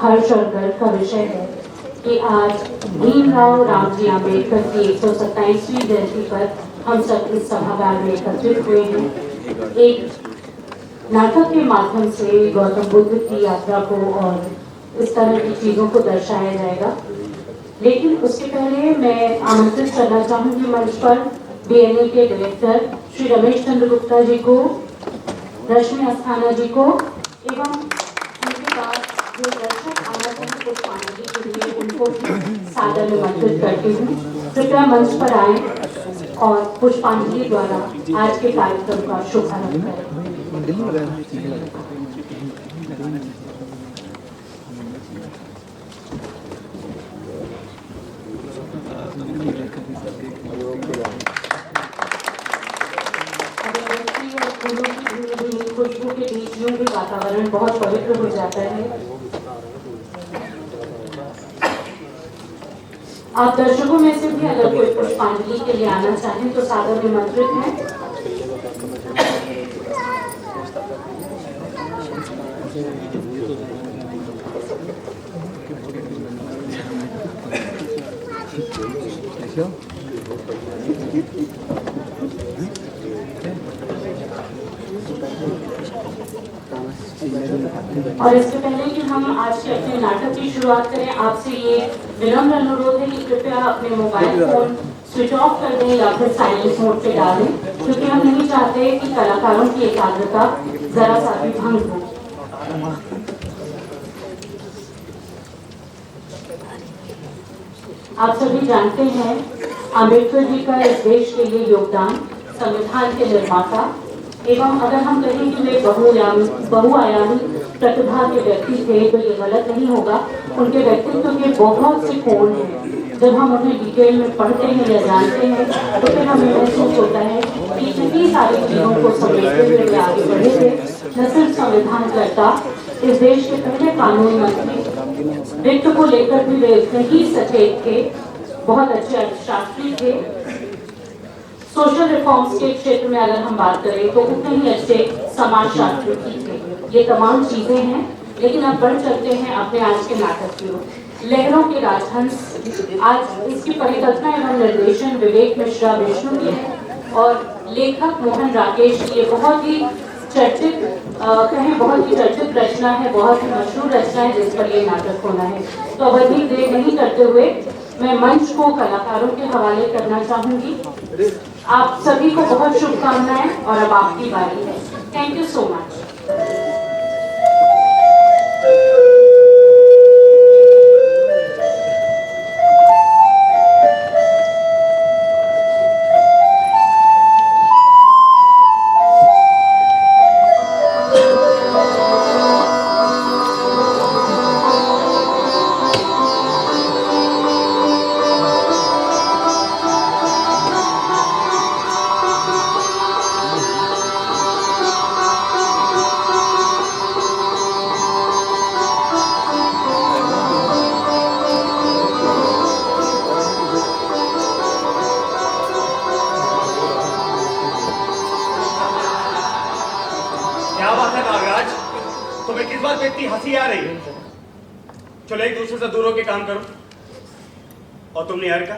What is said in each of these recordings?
हर्ष और गर्व का विषय है कि आज भीमराव रामजी आम्बेडकर की 127वीं जयंती पर हम सब इस सभागार में एकत्रित हुए हैं। एक नाटक के माध्यम से गौतम बुद्ध की यात्रा को और इस तरह की चीजों को दर्शाया जाएगा, लेकिन उसके पहले मैं आमंत्रित करना चाहूंगी मंच पर बीएनए के डायरेक्टर श्री रमेश चंद्र गुप्ता जी को, रश्मि अस्थाना जी को एवं उनके बाद जो दर्शक आना चाहते पुष्पांजलि के लिए उनको सादर निमंत्रित करती हूँ। कृपया मंच पर आए और पुष्पांजलि द्वारा आज के कार्यक्रम का शुभारंभ करें। खुशबू के बीच में भी वातावरण बहुत पवित्र हो जाता है। आप दर्शकों में से भी अगर कोई पुष्पांजलि के लिए आना चाहें तो सादर निमंत्रित हैं। और इससे पहले कि हम आज के अपने नाटक की शुरुआत करें, आपसे ये विनम्र अनुरोध है कि कृपया अपने मोबाइल फोन स्विच ऑफ कर दें या फिर साइलेंस मोड पे डाल दें, क्योंकि हम नहीं चाहते कि कलाकारों की एकाग्रता जरा सा भी भंग हो। आप सभी जानते हैं अम्बेडकर जी का इस देश के लिए योगदान, संविधान के निर्माता एवं अगर हम कहें कि वे बहुआयामी प्रतिभा के व्यक्ति थे तो ये गलत नहीं होगा। उनके व्यक्तित्व के बहुत से कोण हैं। जब हम उन्हें डिटेल में पढ़ते हैं या जानते हैं तो फिर हमें महसूस होता है कि इतनी सारी चीजों को समझते हुए वे आगे बढ़े थे। न सिर्फ संविधान करता, इस देश के पहले कानून मंत्री, वित्त को लेकर भी वे इतने ही सचेत थे, बहुत अच्छे अर्थशास्त्री थे। सोशल रिफॉर्म्स के क्षेत्र में अगर हम बात करें तो उतने ही अच्छे समाजशास्त्री थे। ये तमाम चीजें हैं, लेकिन अब बढ़ चलते हैं अपने आज के नाटक की ओर। लहरों के राजहंस, आज इसकी परिकल्पना एवं निर्देशन विवेक मिश्रा विष्णु की है और लेखक मोहन राकेश की ये बहुत ही चर्चित रचना है, बहुत ही मशहूर रचना है जिस पर ये नाटक होना है। तो अब अधिक देर नहीं करते हुए मैं मंच को कलाकारों के हवाले करना चाहूंगी। आप सभी को बहुत शुभकामनाएं और अब आपकी बारी है। Thank you so much. हंसी आ रही है। चलो एक दूसरे से दूर होकर काम करो। और तुम निहार का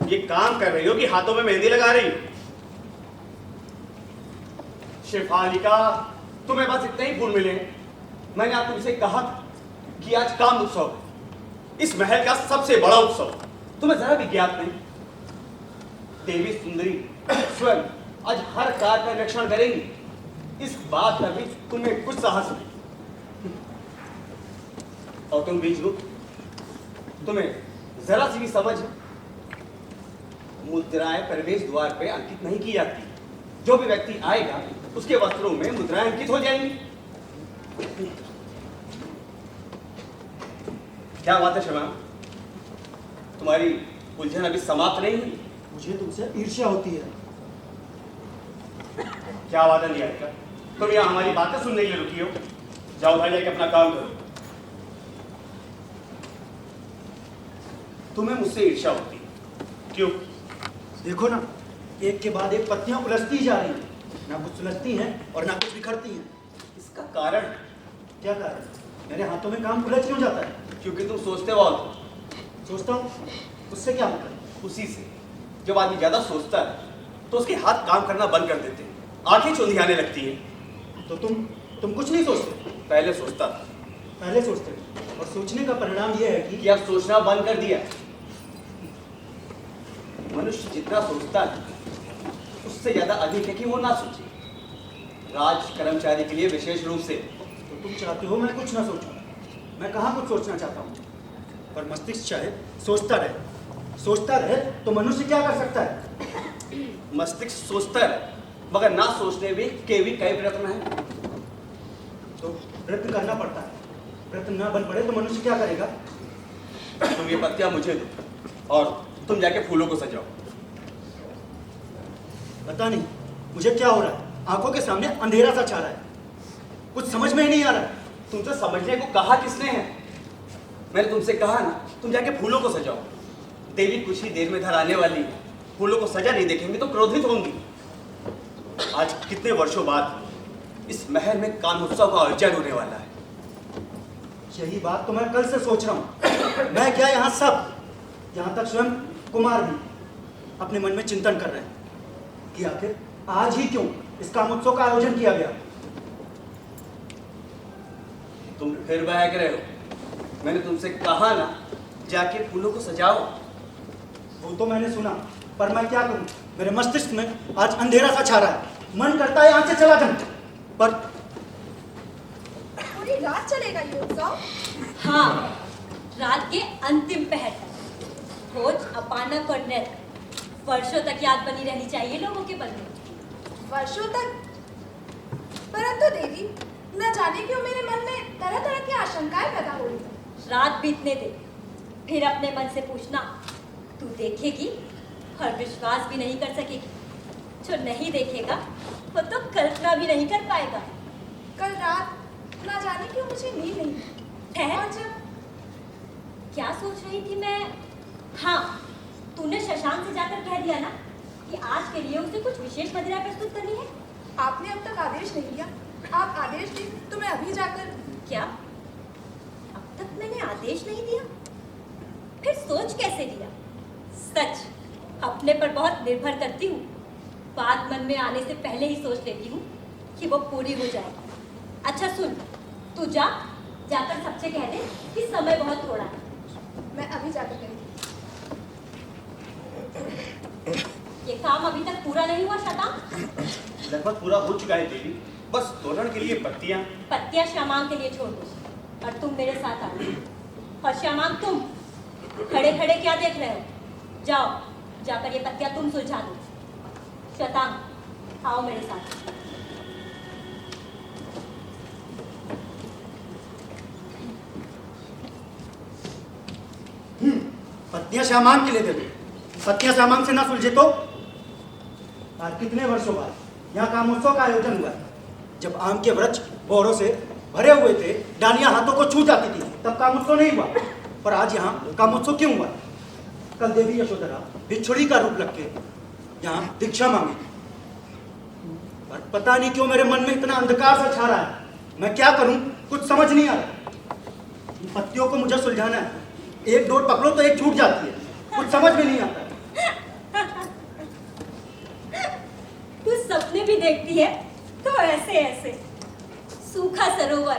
ये काम कर रही हो कि हाथों में मेहंदी लगा रही हो? शेफालिका, तुम्हें बस इतने ही फूल मिले हैं। मैंने आपको इसे कहा कि आज काम उत्सव है, इस महल का सबसे बड़ा उत्सव। तुम्हें जरा भी ज्ञात नहीं? देवी सुंदरी स्वयं आज हर कार का निरीक्षण करेंगी। इस बात का भी तुम्हें कुछ साहस नहीं। और तुम बीच लो, तुम्हें जरा सी भी समझ? मुद्राएं प्रवेश द्वार पे अंकित नहीं की जाती। जो भी व्यक्ति आएगा उसके वस्त्रों में मुद्राएं अंकित हो जाएंगी। क्या बात है शमा, तुम्हारी उलझन अभी समाप्त नहीं हुई? मुझे तुमसे ईर्ष्या होती है। क्या बात है निहारिका, तुम यहाँ हमारी बातें सुनने के लिए रुकी हो? जाओ भाई जाके अपना काम करो। तुम्हें मुझसे ईर्ष्या होती है, क्यों? देखो ना, एक के बाद एक पत्तियां उलझती जा रही हैं। ना कुछ सुलझती हैं और ना कुछ बिखरती हैं। इसका कारण? क्या कारण? मेरे हाथों में काम उलझ क्यों जाता है? क्योंकि तुम सोचते बहुत हो। सोचता हूँ, उससे क्या मतलब? उसी से जब आदमी ज्यादा सोचता है तो उसके हाथ काम करना बंद कर देते हैं, आंखें चुंधियाने लगती हैं। तो तुम कुछ नहीं सोचते? पहले सोचता था पहले सोचते थे, और सोचने का परिणाम यह है कि अब सोचना बंद कर दिया। मनुष्य जितना सोचता है उससे ज्यादा अधिक है कि वो ना सोचे। राज कर्मचारी के लिए विशेष रूप से। तो तुम चाहते हो मैं कुछ ना सोचूं? मैं कहाँ कुछ सोचना चाहता हूँ? पर मस्तिष्क चाहे सोचता रहे तो मनुष्य क्या कर सकता है? मस्तिष्क सोचता है मगर ना सोचने भी के भी कई प्रयत्न हैं। तो प्रयत्न करना पड़ता है। प्रयत्न ना बन पड़े तो मनुष्य क्या करेगा? तुम ये पत्तियां मुझे दो और तुम जाके फूलों को सजाओ। पता नहीं मुझे क्या हो रहा है, आंखों के सामने अंधेरा सा छा रहा है, कुछ समझ में ही नहीं आ रहा है। तुमसे समझने को कहा किसने है? मैंने तुमसे कहा ना तुम जाके फूलों को सजाओ। देवी कुछ ही देर में घर आने वाली है, फूलों को सजा नहीं देखेंगे तो क्रोधित होंगी। आज कितने वर्षों बाद इस महल में कामोत्सव का आयोजन होने वाला है। यही बात तो मैं कल से सोच रहा हूँ। मैं क्या यहाँ सब, यहाँ तक स्वयं कुमार भी अपने मन में चिंतन कर रहे हैं कि आखिर आज ही क्यों इस कामोत्सव का आयोजन किया गया। तुम फिर बहक रहे हो। मैंने तुमसे कहा ना जाके फूलों को सजाओ। वो तो मैंने सुना, पर मैं क्या करूं? मेरे मस्तिष्क में आज अंधेरा सा छा रहा है, मन करता है यहाँ से चला जाऊं, पर पूरी रात चलेगा ये उत्सव? हाँ, रात के अंतिम पहर तक खोज, अपानक और नृत्य वर्षों तक याद बनी रहनी चाहिए लोगों के मन में। वर्षों तक? परंतु देवी, न जाने क्यों मेरे मन में तरह तरह की आशंकाएं पैदा हो रही हैं। रात बीतने दे, फिर अपने मन से पूछना, तू देखेगी और विश्वास भी नहीं कर सकेगी। जो नहीं देखेगा वो तो कल्पना भी नहीं कर पाएगा। कल रात न जाने क्यों मुझे नींद नहीं आई। है? और जब क्या सोच रही थी मैं? हाँ, तूने शशांक से जाकर कह दिया ना कि आज के लिए उसे कुछ विशेष मदिरा प्रस्तुत करनी है। आपने अब तक आदेश नहीं दिया। आप आदेश दें तो मैं अभी जाकर। क्या अब तक मैंने आदेश नहीं दिया? फिर सोच कैसे लिया? सच अपने पर बहुत निर्भर करती हूँ। बात मन में आने से पहले ही सोच लेती हूँ कि वो पूरी हो जाए। अच्छा सुन, तू जाकर सबसे कह दे कि समय बहुत थोड़ा है। मैं अभी जाकर करूँगी। ये काम अभी तक पूरा नहीं हुआ शतांग? लगभग पूरा हो चुका है देवी, बस तोरण के लिए पत्तियां श्यामांग के लिए छोड़ दो और तुम मेरे साथ आओ। और श्यामांग तुम खड़े खड़े क्या देख रहे हो? जाओ जाकर ये पत्तियां तुम सुलझा दो। शतांग आओ मेरे साथ। पत्तियां श्यामांग के लिए दे दो। पत्तियां श्यामांग से ना सुलझे तो? आज कितने वर्षों बाद यहाँ कामोत्सव का आयोजन हुआ है। जब आम के वृक्ष बोरों से भरे हुए थे, डालियां हाथों को छू जाती थी, तब कामोत्सव नहीं हुआ। पर आज यहाँ कामोत्सव क्यों हुआ? कल देवी यशोधरा भिक्षुड़ी का रूप रख के यहाँ दीक्षा मांगी, पर पता नहीं क्यों मेरे मन में इतना अंधकार सा छा रहा है। मैं क्या करूं, कुछ समझ नहीं आ रहा। इन पत्तियों को मुझे सुलझाना है। एक डोर पकड़ो तो एक छूट जाती है, कुछ समझ में नहीं आता। तू सपने भी देखती है तो ऐसे ऐसे। सूखा सरोवर,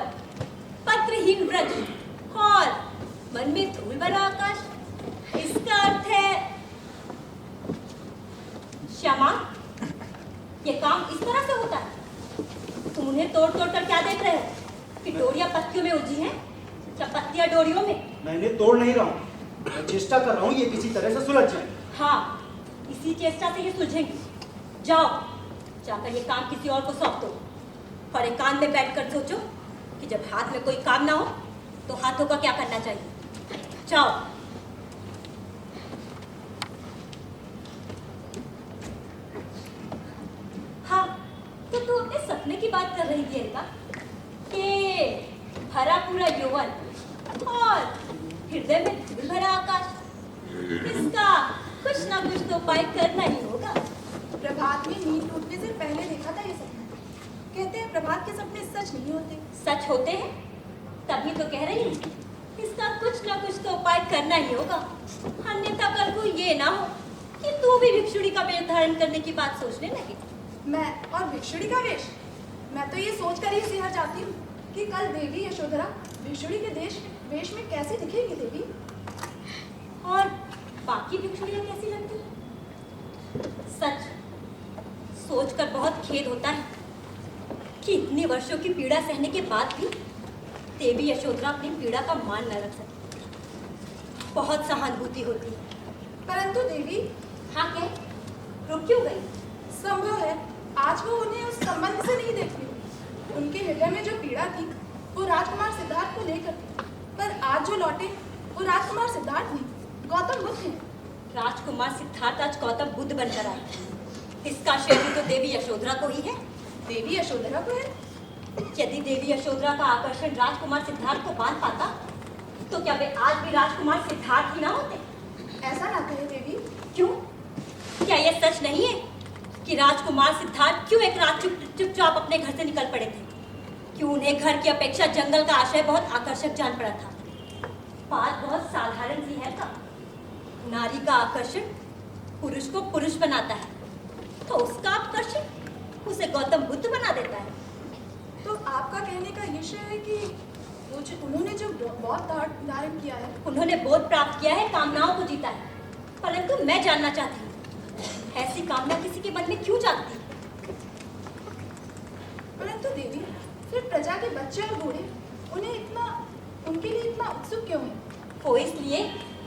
पत्रहीन वृक्ष और मन में धूल भरा आकाश। इसका अर्थ है श्यामा, ये काम इस तरह से होता है? तुम उन्हें तोड़ तोड़ कर क्या देख रहे हो कि डोरियां पत्तियों में उलझी हैं या पत्तियां डोरियों में? मैंने तोड़ नहीं रहा हूँ, मैं चेष्टा कर रहा हूँ ये किसी तरह से सुलझ जाए। हाँ, इसी चेष्टा से ये सुलझेंगी। जाओ जाकर ये काम किसी और को सौंप दो और एकांत में बैठकर सोचो कि जब हाथ में कोई काम ना हो तो हाथों का क्या करना चाहिए। जाओ। हाँ, तो तू अपने सपने की बात कर रही थी अरिका कि भरा पूरा यौवन और हृदय में धूल भरा आकाश। इसका कुछ ना कुछ तो उपाय करना ही होगा। प्रभात में नींद टूटने से पहले देखा था ये सपना। कहते हैं प्रभात के सपने सच नहीं होते। सच होते हैं तभी तो कह रही हूँ, इसका कुछ ना कुछ तो उपाय करना ही होगा। अन्यथा कल को ये ना हो कि तू भी भिक्षुणी का वेश धारण करने की बात सोचने लगे। मैं और भिक्षुणी का वेश? मैं तो ये सोच कर ही सिहर जाती हूँ कि कल देवी यशोधरा भिक्षुणी के वेश में कैसे दिखेगी देवी। और बाकी भिक्षुणियाँ कैसी लगती? सच सोचकर बहुत खेद होता है कि इतने वर्षों की पीड़ा सहने के बाद भी देवी यशोधरा अपनी पीड़ा का मान न रख सकी। बहुत सहानुभूति होती है। परंतु देवी, हाँ कह, रुक क्यों गई? संभव है आज वो उन्हें उस संबंध से नहीं देखती हो। उनके हृदय में जो पीड़ा थी वो राजकुमार सिद्धार्थ को लेकर थी, पर आज जो लौटे वो राजकुमार सिद्धार्थ नहीं, गौतम बुद्ध हैं। राजकुमार सिद्धार्थ आज गौतम बुद्ध बनकर आए। इसका श्रेय तो देवी यशोधरा को ही है। देवी यशोधरा को है? यदि देवी यशोधरा का आकर्षण राजकुमार सिद्धार्थ को बांध पाता तो क्या वे आज भी राजकुमार सिद्धार्थ ही ना होते? ऐसा ना कहे देवी। क्यों? क्या यह सच नहीं है कि राजकुमार सिद्धार्थ क्यों एक रात चुपचाप अपने घर से निकल पड़े थे? क्यों उन्हें घर की अपेक्षा जंगल का आश्रय बहुत आकर्षक जान पड़ा था? बात बहुत साधारण सी है साहब। नारी का आकर्षण पुरुष को पुरुष बनाता है, तो उसका आकर्षण उसे गौतम बुद्ध बना देता है। तो आपका कहने का विषय है कि उन्होंने जो बौद्ध धारण किया है, उन्होंने बोध प्राप्त किया है, कामनाओं को जीता है। परंतु मैं जानना चाहती हूँ, ऐसी कामना किसी के मन में क्यों जागती? परंतु देवी, फिर प्रजा के बच्चे और बूढ़े उनके लिए इतना उत्सुक क्यों है? वो इसलिए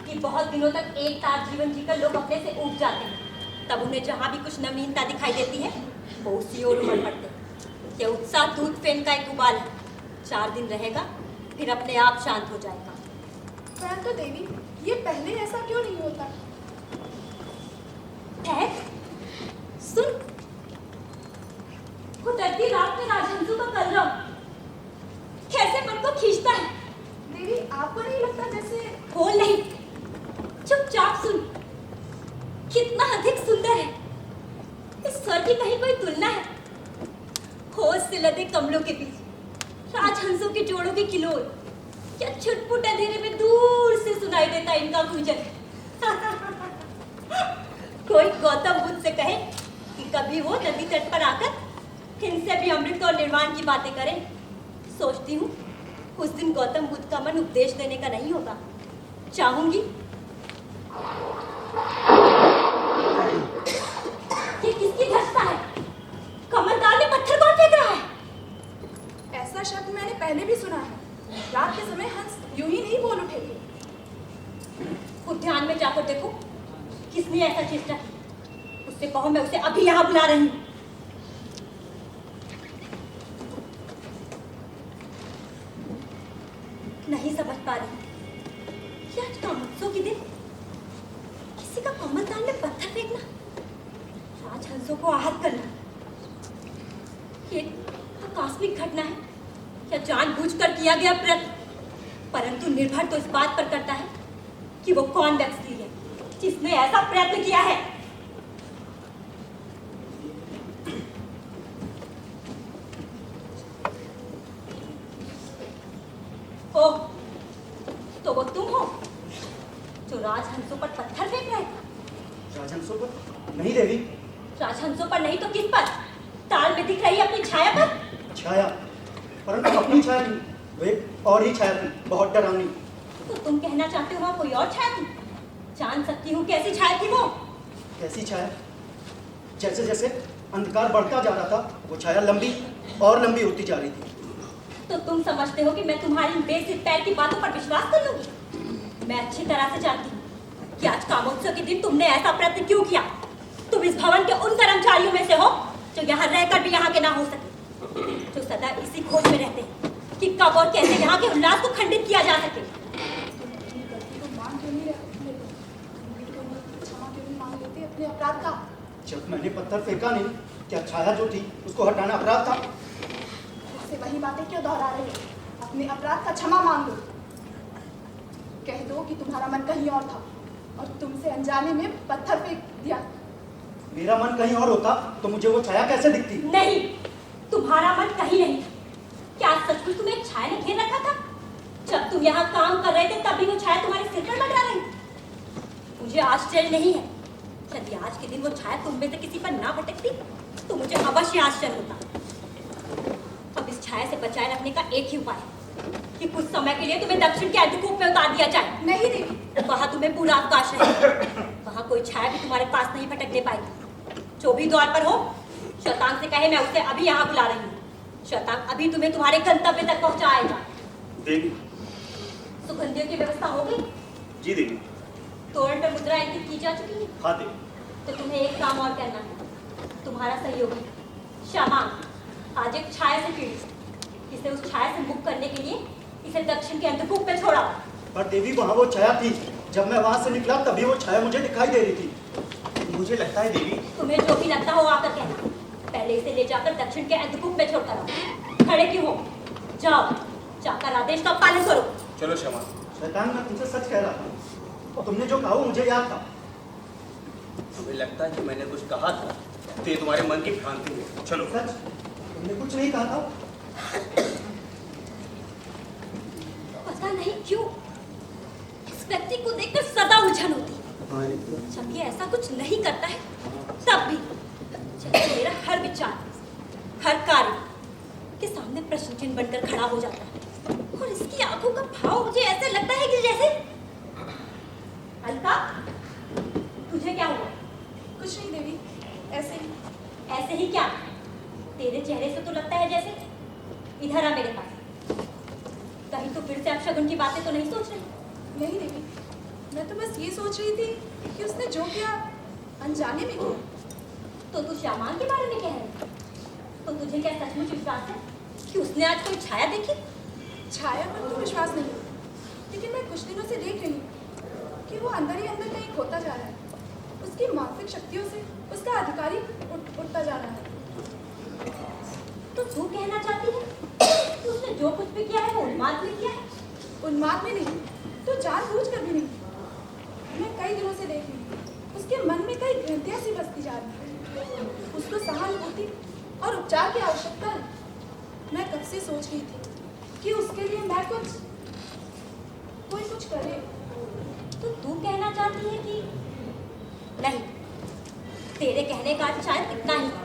कि बहुत दिनों तक एक तार जीवन जीकर लोग अपने से ऊब जाते हैं। तब उन्हें जहाँ भी कुछ नवीनता दिखाई देती है वो उसी ओर उमड़ पड़ते हैं। ये उत्साह दूध फेन का एक उबाल है, 4 दिन रहेगा फिर अपने आप शांत हो जाएगा। परंतु देवी, ये पहले ऐसा क्यों नहीं होता? सुन, उतरती रात में राजहंसों का कलरव कैसे मन को खींचता है। देवी, आपको नहीं लगता जैसे? बोल नहीं, चुपचाप सुन। कितना अधिक सुंदर है। इस स्वर की कहीं कोई तुलना है? होश से लदे कमलों के बीच राजहंसों के जोड़ों के किलोर, क्या छुटपुट अंधेरे में दूर से सुनाई देता इनका कूजन। कोई गौतम बुद्ध से कहे कि कभी वो नदी तट पर आकर इनसे भी अमृत और निर्वाण की बातें करें। सोचती हूँ उस दिन गौतम बुद्ध का मन उपदेश देने का नहीं होगा। चाहूंगी ये किसकी धस्ता है? कमरदार ने पत्थर कौन फेंक रहा है? ऐसा शब्द मैंने पहले भी सुना है। रात के समय हंस यूं ही नहीं बोल उठे थे। खुद ध्यान में जाकर देखो किसने ऐसा चेष्टा की। उससे कहो मैं उसे अभी यहाँ बुला रही हूँ। नहीं समझ पा रही कि आज कामोत्सव के दिन किसी का कमरदान में पत्थर फेंकना, राजहंसों को आहत करना, ये आकस्मिक घटना है या जानबूझकर किया गया प्रयत्न? परंतु निर्भर तो इस बात पर करता है कि वो कौन व्यक्ति है जिसने ऐसा प्रयत्न किया है। ओ, तो वो तुम हो जो राजहंसों पर पत्थर फेंक रहे थे? राजहंसों पर? नहीं देवी। राजहंसों पर नहीं तो किस पर? ताल में दिख रही अपनी छाया पर? छाया? परंतु अपनी छाया नहीं, वो एक और ही छाया थी, बहुत डरावनी। तो तुम कहना चाहते हो वहाँ कोई और छाया थी? जान सकती हूँ कैसी छाया थी वो? कैसी छाया? जैसे जैसे अंधकार बढ़ता जा रहा था वो छाया लंबी और लंबी होती जा रही थी। तो तुम समझते हो कि मैं तुम्हारी बेसिर पैर की बातों पर विश्वास कर लूंगी? मैं अच्छी तरह से जानती हूँ कि आज कामोत्सव के दिन तुमने ऐसा प्रयत्न क्यों किया। तुम इस भवन के उन कर्मचारियों में से हो जो यहाँ रहकर भी यहाँ के ना हो सके, जो सदा इसी खोज में रहते हैं कि कब और कैसे यहाँ के उल्लास को खंडित किया जा सके। अपने अपराध का? जब मैंने पत्थर फेंका नहीं, क्या छाया जो थी उसको हटाना अपराध था? उससे वही बातें क्यों दोहरा रहे हो? अपने अपराध का क्षमा मांग लो। कह दो कि तुम्हारा मन कहीं और था और तुमसे अनजाने में पत्थर फेंक दिया। मेरा मन कहीं और होता तो मुझे वो छाया कैसे दिखती? नहीं, तुम्हारा मन कहीं नहीं। क्या सचमुच तुम्हें छाया ने घेर रखा था? जब तुम यहाँ काम कर रहे थे तभी वो छाया तुम्हारे सिर पर मंडरा रही। मुझे आश्चर्य नहीं है। यदि आज के दिन वो छाया तुम में से किसी पर ना भटकती तो मुझे अवश्य आश्चर्य होता। अब इस छाया से बचाए रखने का एक ही उपाय है कि कुछ समय के लिए तुम्हें दक्षिण के अंधकूप में उतार दिया जाए। नहीं देवी, वहां तुम्हें पूरा अवकाश है। वहां कोई छाया भी तुम्हारे पास नहीं भटकने पाएगी। जो भी द्वार पर हो, शतांग से कहे मैं उसे अभी यहाँ बुला रही हूँ। शतांग अभी तुम्हें तुम्हारे गंतव्य तक पहुँचाएगा। देवी। सुगंधियों की व्यवस्था हो गई? जी देवी। तोरण पर मुद्रा अंकित की जा चुकी है। हाँ देवी। तो तुम्हें एक काम और करना है। तुम्हारा सहयोगी श्यामांग आज एक छाया से पीड़ित, इसे उस छाया से मुक्त करने के लिए इसे दक्षिण के अंधकूप में छोड़ा। पर देवी वहाँ वो छाया थी, जब मैं वहाँ से निकला तभी वो छाया मुझे दिखाई दे रही थी। मुझे लगता है देवी। तुम्हें जो भी लगता हो आकर कहना। पहले इसे ले जाकर दक्षिण के अंधकूप में छोड़कर आओ। खड़े क्यों हो? जाओ, जाकर आदेश का पालन करो। चलो श्यामा। शैतान, मैं तुमसे सच कह रहा था और तुमने जो कहा वो मुझे याद था। तुम्हें लगता है कि मैंने कुछ कहा था तो ये तुम्हारे मन की भ्रांति है। चलो। सच, तुमने कुछ नहीं कहा था। पता नहीं क्यों इस व्यक्ति को देखकर सदा उलझन होती है। जब ये ऐसा कुछ नहीं करता है तब भी जैसे मेरा हर विचार, हर कार्य के सामने प्रश्न चिन्ह बनकर खड़ा हो जाता है। और इसकी आंखों का भाव मुझे ऐसे लगता है कि जैसे। अलका, तुझे क्या हुआ? कुछ नहीं देवी, ऐसे ही। ऐसे ही क्या? तेरे चेहरे से तो लगता है जैसे। इधर आ मेरे पास। कहीं तो फिर से अपशगुन की बातें तो नहीं सोच रही? नहीं देवी, मैं तो बस ये सोच रही थी कि उसने जो किया अनजाने में किया। तो तू श्यामांग के बारे में कह रही? तो तुझे क्या सचमुच विश्वास है कि उसने आज कोई छाया देखी? छाया पर तो विश्वास नहीं, लेकिन मैं कुछ दिनों से देख रही हूँ कि वो अंदर ही अंदर कहीं खोता जा रहा है। उसकी मानसिक शक्तियों से उसका अधिकारी उठता जा रहा है। तो तू कहना चाहती है कि उसने जो कुछ भी किया है वो उन्माद में किया है? उन्माद में नहीं तो जानबूझकर भी नहीं। मैं कई दिनों से देख रही हूँ उसके मन में कई घृणियाँ सी बसती जा रही है। उसको सहानुभूति और उपचार की आवश्यकता है। मैं कब से सोच रही थी कि उसके लिए मैं कोई कुछ करे। तो तू कहना चाहती है कि नहीं, तेरे कहने का शायद इतना ही है।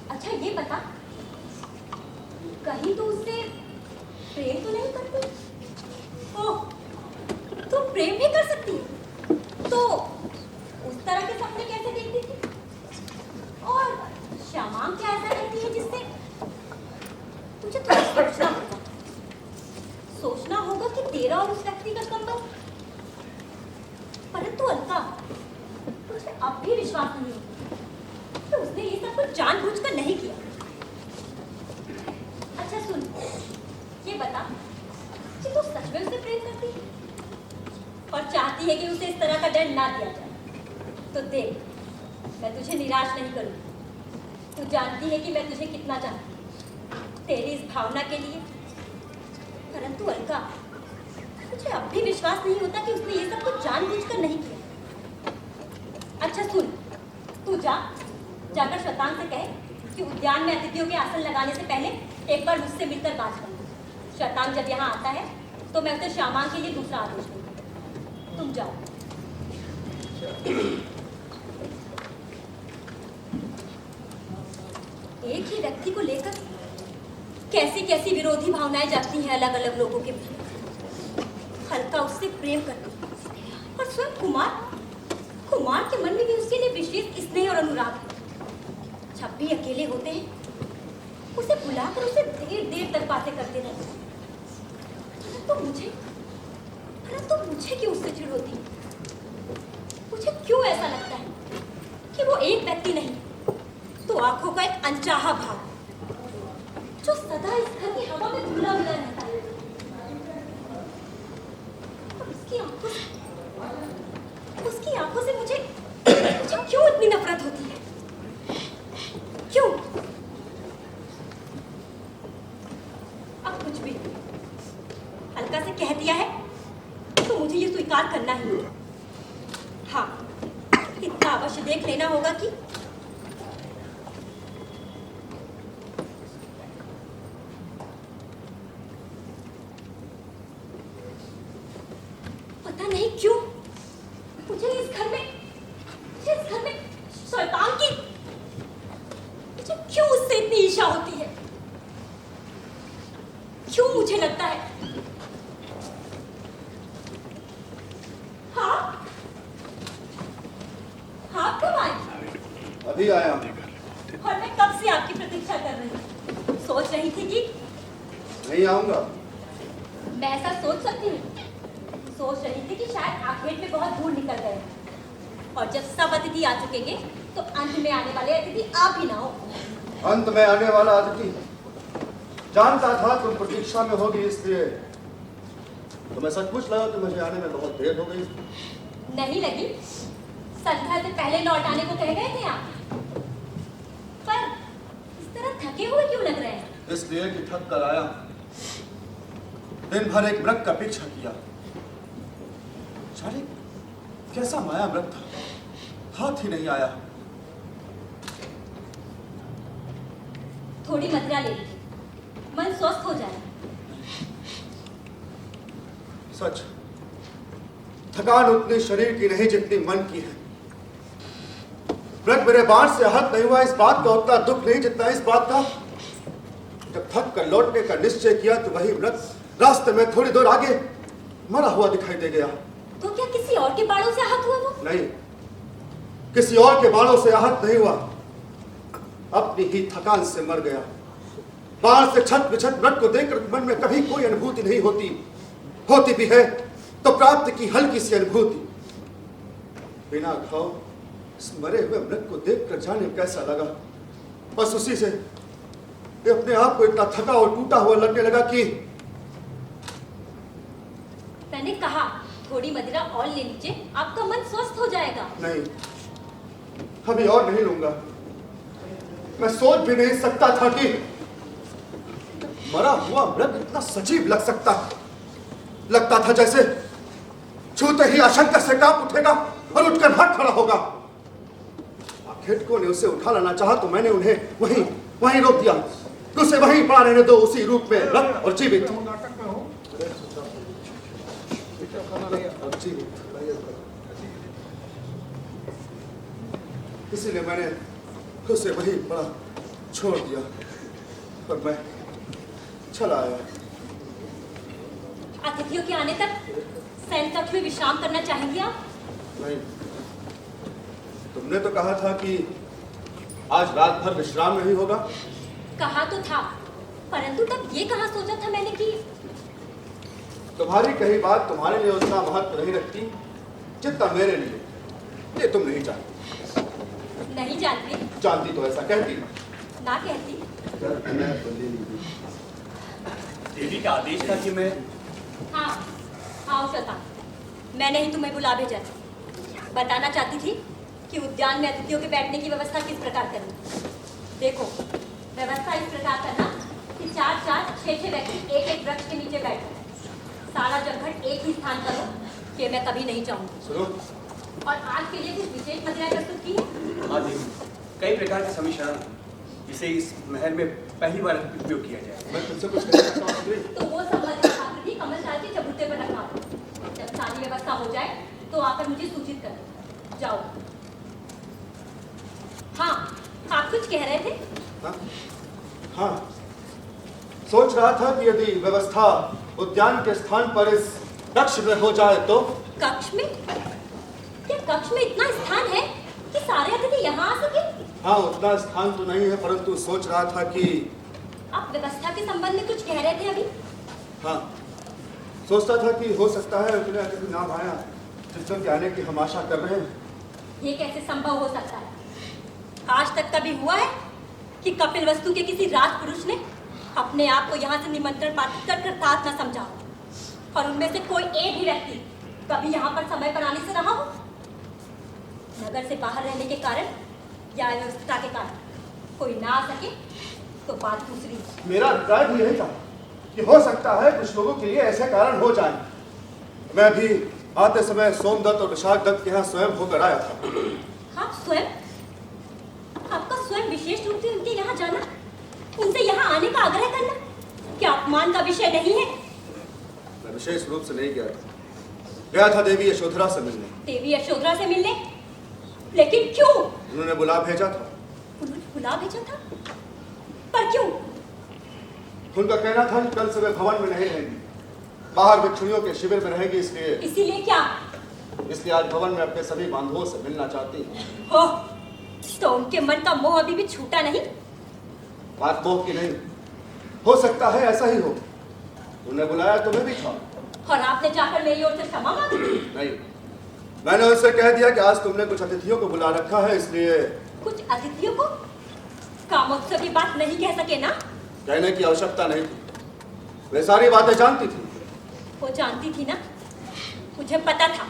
अच्छा ये बता, कहीं तो उससे प्रेम तो नहीं करती? ओह, तू प्रेम भी कर सकती है? तो उस तरह के सपने कैसे देखती थी? और श्यामांग क्या ऐसा करती है जिससे तुझे थोड़ा सोचना होगा। सोचना होगा कि तेरा और उस व्यक्ति का संबंध। परंतु अलका, मुझे अब भी विश्वास नहीं होता तो उसने ये सब कुछ जानबूझकर नहीं किया। अच्छा सुन, ये बता कि तू सच में उसे प्रेम करती है और चाहती है कि उसे इस तरह का दंड ना दिया जाए। तो देख, मैं तुझे निराश नहीं करूँगी। तू जानती है कि मैं तुझे कितना चाहती हूँ, तेरी इस भावना के लिए। परंतु अलका, मुझे अब भी विश्वास नहीं होता कि उसने ये सब कुछ जानबूझकर नहीं किया। अच्छा सुन, तू जाकर शतांग से कहे कि उद्यान में अतिथियों के आसन लगाने से पहले एक बार मुझसे मिलकर बात करना। शतांग जब यहाँ आता है तो मैं उसे श्यामांग के लिए दूसरा आदेश दूंगी। तुम जाओ। एक ही व्यक्ति को लेकर कैसी कैसी विरोधी भावनाएं जागती हैं अलग अलग लोगों के बीच। हल्का उससे प्रेम करती है और स्वयं कुमार के मन में भी उसके लिए विशेष स्नेह और अनुराग है। जब भी अकेले होते हैं उसे बुलाकर उसे देर देर तक बातें करते रहते हैं। परंतु मुझे क्यों उससे चिढ़ होती है? मुझे क्यों ऐसा लगता है कि वो एक व्यक्ति नहीं तो आंखों का एक अनचाहा भाव जो सदा इस घर की हवा में घुला हुआ रहता है। और उसकी आंखों से मुझे क्यों इतनी नफरत होती है? क्यों? अब कुछ भी हल्का से कह दिया है तो मुझे ये स्वीकार करना ही है। हाँ, इतना अवश्य देख लेना होगा कि इच्छा होती है। क्यों मुझे लगता है हाँ हाँ कब आए? अभी आया। और मैं कब से आपकी प्रतीक्षा कर रही हूँ। सोच रही थी कि नहीं आऊंगा। मैं ऐसा सोच सकती हूँ। सोच रही थी कि शायद आखेट में बहुत दूर निकल गए और जब सब अतिथि आ चुकेंगे तो अंत में आने वाले अतिथि आप ही ना हो। अंत में आने वाला अतिथि जानता था तुम प्रतीक्षा में होगी, इसलिए तुम्हें सचमुच लगा कि मुझे आने में बहुत देर हो गई। नहीं लगी। संध्या से पहले लौट आने को कह गए थे आप, पर इस तरह थके हुए क्यों लग रहे हैं? इसलिए कि थक कर आया। दिन भर एक मृग का पीछा किया। जाने कैसा माया मृग था, हाथ ही नहीं आया। थोड़ी मदिरा ले लीजिए, मन स्वस्थ हो जाए। सच, थकान उतनी शरीर की नहीं जितनी मन की है। मृग मेरे बाण से आहत नहीं हुआ, इस बात का उतना दुख नहीं जितना इस बात का जब थक कर लौटने का निश्चय किया तो वही मृग रास्ते में थोड़ी दूर आगे मरा हुआ दिखाई दे गया। तो क्या किसी और के बाणों से आहत हुआ वो? नहीं, किसी और के बाणों से आहत नहीं हुआ, अपनी ही थकान से मर गया। बाण से छत बिछत मृग को देखकर मन में कभी कोई अनुभूति नहीं होती, होती भी है तो प्राप्त की हल्की सी अनुभूति। बिना घाव इस मरे हुए मृग को देखकर जाने कैसा लगा। बस उसी से ये अपने आप को इतना थका और टूटा हुआ लगने लगा कि मैंने कहा थोड़ी मदिरा और ले लीजिए, आपका मन स्वस्थ हो जाएगा। नहीं, अभी और नहीं लूंगा। मैं सोच भी नहीं सकता था कि मरा हुआ मृग इतना सजीव लग सकता है। लगता था जैसे छूते ही आशंका से कांप उठेगा और उठकर भाग खड़ा होगा। आखेटकों ने उसे उठा लाना चाहा तो मैंने उन्हें वहीं रोक दिया। उसे वहीं पड़ा रहने दो, उसी रूप में मृग और जीवित। इसीलिए मैंने उसे वहीं पड़ा छोड़ दिया और मैं चला आया। अतिथियों के आने तक सैन कक्ष में विश्राम करना चाहेंगे आप? नहीं, तुमने तो कहा था कि आज रात भर विश्राम नहीं होगा। कहा तो था, परंतु तब ये कहाँ सोचा था मैंने कि तुम्हारी कही बात तुम्हारे लिए उतना महत्व नहीं रखती जितना मेरे लिए। ये तुम नहीं जानती। नहीं जानती। जानती तो ऐसा कहती ना कहती। देवी का आदेश था कि मैं हाँ हाँ शता, मैंने ही तुम्हें बुला भेजा था। बताना चाहती थी कि उद्यान में अतिथियों के बैठने की व्यवस्था किस प्रकार करनी। देखो, व्यवस्था इस प्रकार करना कि 4-4, 6-6 व्यक्ति एक वृक्ष के नीचे बैठो। सारा जमघट एक ही स्थान पर हो, ये मैं कभी नहीं चाहूंगी। सुनो, और आज के लिए कुछ विशेष मदिरा प्रस्तुत की है। हाँ देवी, कई प्रकार के समिश्रण जिसे इस महल में पहली बार उपयोग किया जाए। मैं तुमसे कुछ कहना चाहता हूँ। तो वो संबंधित छात्र भी कमल चाल के चबूते पर रखा हो। जब सारी व्यवस्था हो जाए तो आकर मुझे सूचित कर देना। जाओ। हाँ, आप कुछ कह रहे थे? हाँ, सोच रहा था कि यदि व्यवस्था उद्यान के स्थान पर इस कक्ष में हो जाए तो। कक्ष में? क्या कक्ष में इतना स्थान है कि सारे अतिथि यहाँ आ सके? हाँ, उतना स्थान तो नहीं है, परंतु सोच रहा था कि आप व्यवस्था के संबंध में कुछ कह रहे थे अभी? हाँ, सोचता था कि हो सकता है उतने अतिथि नाम आया जिसमें के आने की हम आशा कर रहे हैं। ये कैसे संभव हो सकता है? आज तक कभी हुआ है कि कपिलवस्तु के किसी राजपुरुष ने अपने आप को यहाँ से निमंत्रण पात्र कर कृतार्थ न समझा हो और उनमें से कोई एक भी व्यक्ति कभी यहाँ पर समय पर आने से रहा हो? नगर से बाहर रहने के कारण या अव्यवस्था के कारण कोई ना आ सके तो बात दूसरी। मेरा अभिप्राय भी यही था कि हो सकता है कुछ लोगों के लिए ऐसे कारण हो जाए। मैं भी आते समय सोमदत्त और विशाख दत्त के यहाँ स्वयं होकर आया था। आप स्वयं? आपका स्वयं विशेष रूप से उनके यहाँ जाना, उनसे यहाँ आने का आग्रह करना क्या अपमान का विषय नहीं है? मैं विशेष रूप से नहीं गया था देवी यशोधरा से मिलने। देवी यशोधरा से मिलने? लेकिन क्यों? उन्होंने बुला भेजा था। उन्होंने बुला भेजा था? पर क्यों? उनका कहना था कि कल से वे भवन में नहीं रहेंगी, बाहर भिक्षुणियों के शिविर में रहेंगी। इसीलिए क्या? इसलिए आज भवन में अपने सभी बांधवों से मिलना चाहती हैं। हो तो उनके मन का मोह अभी भी छूटा नहीं? बात मोह की नहीं, हो सकता है ऐसा ही हो। तुमने बुलाया तो मैं भी था। और आपने जाकर मेरी ओर से क्षमा मांगी? नहीं, मैंने उनसे कह दिया कि आज तुमने कुछ अतिथियों को बुला रखा है, इसलिए। कुछ अतिथियों को? कामोत्सव की बात नहीं कह सके ना? कहने की आवश्यकता नहीं थी, वे सारी बातें जानती थी। वो जानती थी ना, मुझे पता था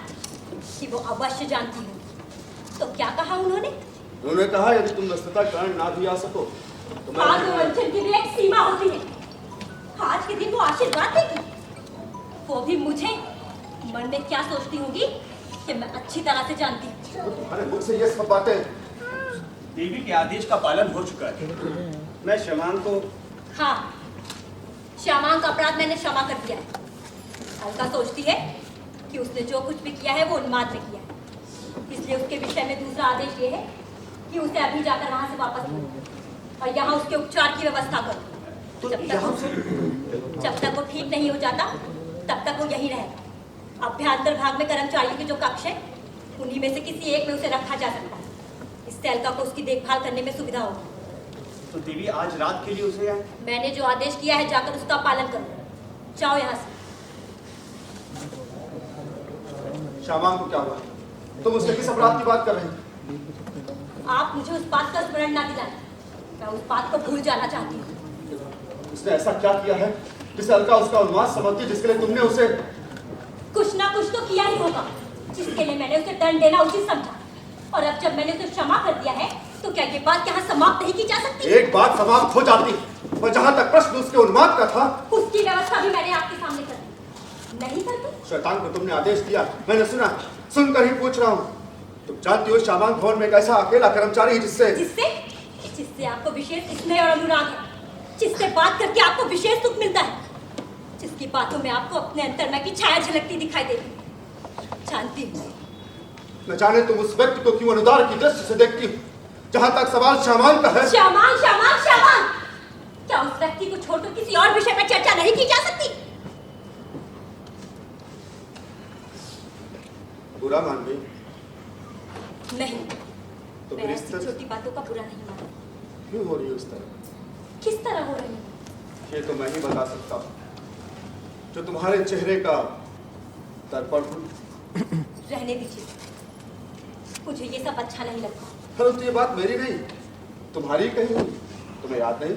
कि वो अवश्य जानती होगी। तो क्या कहा उन्होंने? उन्होंने कहा यदि तुम व्यस्तता के कारण ना भी आ सको तो मैं। आत्मवंचन की भी एक सीमा होती है। आज के दिन वो आशीर्वाद देगी, वो भी मुझे। मन में क्या सोचती होगी कि मैं अच्छी तरह से जानती हूँ। तुम्हारे मुख से ये सब बातें। देवी के आदेश का पालन हो चुका है। मैं श्यामांग को। हाँ, श्यामांग का अपराध मैंने क्षमा कर दिया है। अलका सोचती है कि उसने जो कुछ भी किया है वो उन्माद में किया है, इसलिए उसके विषय में दूसरा आदेश ये है कि उसे अभी जाकर वहां से वापस लो और यहाँ उसके उपचार की व्यवस्था करो। जब तक वो ठीक नहीं हो जाता तब तक वो यही रहेगा। अभ्यंतर भाग में कर्मचारियों के जो कक्ष है उन्हीं में से किसी एक में उसे रखा जा सकता है। इससे अलका को उसकी देखभाल करने में सुविधा होगी। तो देवी आज रात के लिए उसे मैंने जो आदेश किया है जाकर उसका पालन करो। जाओ यहाँ से। श्यामांग को क्या हुआ? तुम उसके किस अपराध की बात कर रही थी? आप मुझे उस बात का स्मरण ना दिलाएं। मैं उस बात को भूल जाना चाहती हूँ। उसने ऐसा क्या किया है जिसे अलका उसका उन्माद समझती, जिसके लिए तुमने उसे। कुछ ना कुछ तो किया ही होगा जिसके लिए मैंने उसे दंड देना उचित समझा। और अब जब मैंने उसे क्षमा कर दिया है तो क्या ये बात यहाँ समाप्त नहीं की जा सकती? एक बात समाप्त हो जाती, पर जहां तक प्रश्न उसके उन्माद का था उसकी व्यवस्था भी मैंने आपके सामने कर दी। नहीं कर दी? शैतान को तुमने आदेश दिया, मैंने सुना, सुनकर ही पूछ रहा हूँ। तुम जानती हो श्यामांग भवन में एक ऐसा अकेला कर्मचारी है जिससे आपको विशेष स्नेह और अनुराग है, जिससे बात करके आपको विशेष सुख मिलता है, जिसकी बातों में आपको अपने अंतर्मन की छाया झलकती दिखाई देती। जानती हूँ। न जाने तुम उस व्यक्ति को क्यों अनुदार की दृष्टि से देखती हो। जहां तक सवाल श्यामांग का है। श्यामांग, श्यामांग, श्यामांग! क्या उस व्यक्ति को छोड़कर किसी और विषय पर चर्चा नहीं की जा सकती? बुरा मान गई? नहीं, तो मैं फिर ऐसी छोटी बातों का बुरा नहीं मानती। क्यों हो रही है उस तरह? किस तरह हो रही है? ये तो मैं ही बता सकता हूँ। जो तुम्हारे चेहरे का दर्पण। रहने दीजिए, मुझे ये सब अच्छा नहीं लगता। परंतु ये बात मेरी नहीं, तुम्हारी कही हुई। तुम्हें याद नहीं?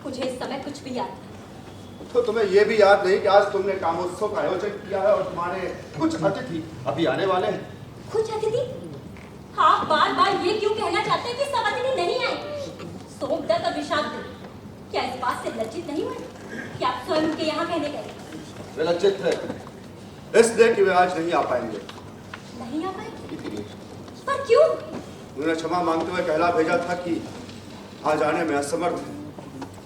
मुझे इस समय कुछ भी याद नहीं। तो तुम्हें ये भी याद नहीं कि आज तुमने कामोत्सव का आयोजन किया है और तुम्हारे कुछ अतिथि अभी आने वाले हैं। कुछ अतिथि? आप बार बार ये क्यों कहना चाहते हैं कि सब अतिथि नहीं आए? सोमदत्त और विशांत क्या इस बात से लज्जित नहीं हुए कि आप स्वयं उनके यहाँ कहने गए? वे लज्जित है इसलिए कि वे आज नहीं आ पाएंगे। नहीं आ पाएंगे? इसीलिए। पर क्यों? उन्होंने क्षमा मांगते हुए कहला भेजा था कि आज आने में असमर्थ है।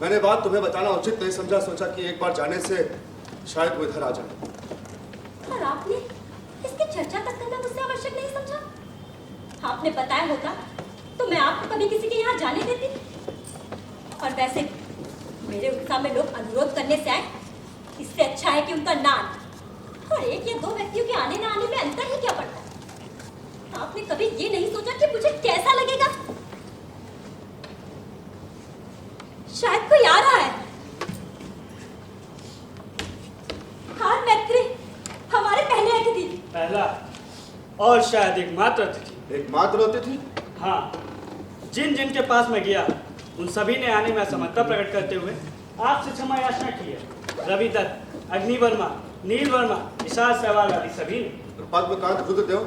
मैंने बात तुम्हें बताना उचित नहीं समझा, सोचा कि एक बार जाने से शायद वो इधर आ जाए। पर आपने इसकी चर्चा तक करना मुझसे आवश्यक नहीं समझा। आपने बताया होता तो मैं आपको कभी किसी के यहाँ जाने देती। और वैसे मेरे उत्साह में लोग अनुरोध करने से आए, इससे अच्छा है कि उनका ना आना। और एक या दो व्यक्तियों के आने ना आने में अंतर ही क्या पड़ता है? आपने कभी ये नहीं सोचा कि मुझे कैसा लगेगा? शायद कोई आ रहा है। हाँ मैत्री, हमारे पहले अतिथि। पहला और शायद एकमात्र अतिथि। एकमात्र अतिथि? हाँ, जिन जिन के पास मैं गया उन सभी ने आने में असमर्थता प्रकट करते हुए आपसे क्षमा याचना की है। रवि दत्त, अग्नि वर्मा, नील वर्मा, विशाल सहवाल आदि सभी ने। पद्मकांत रुद्रदेव,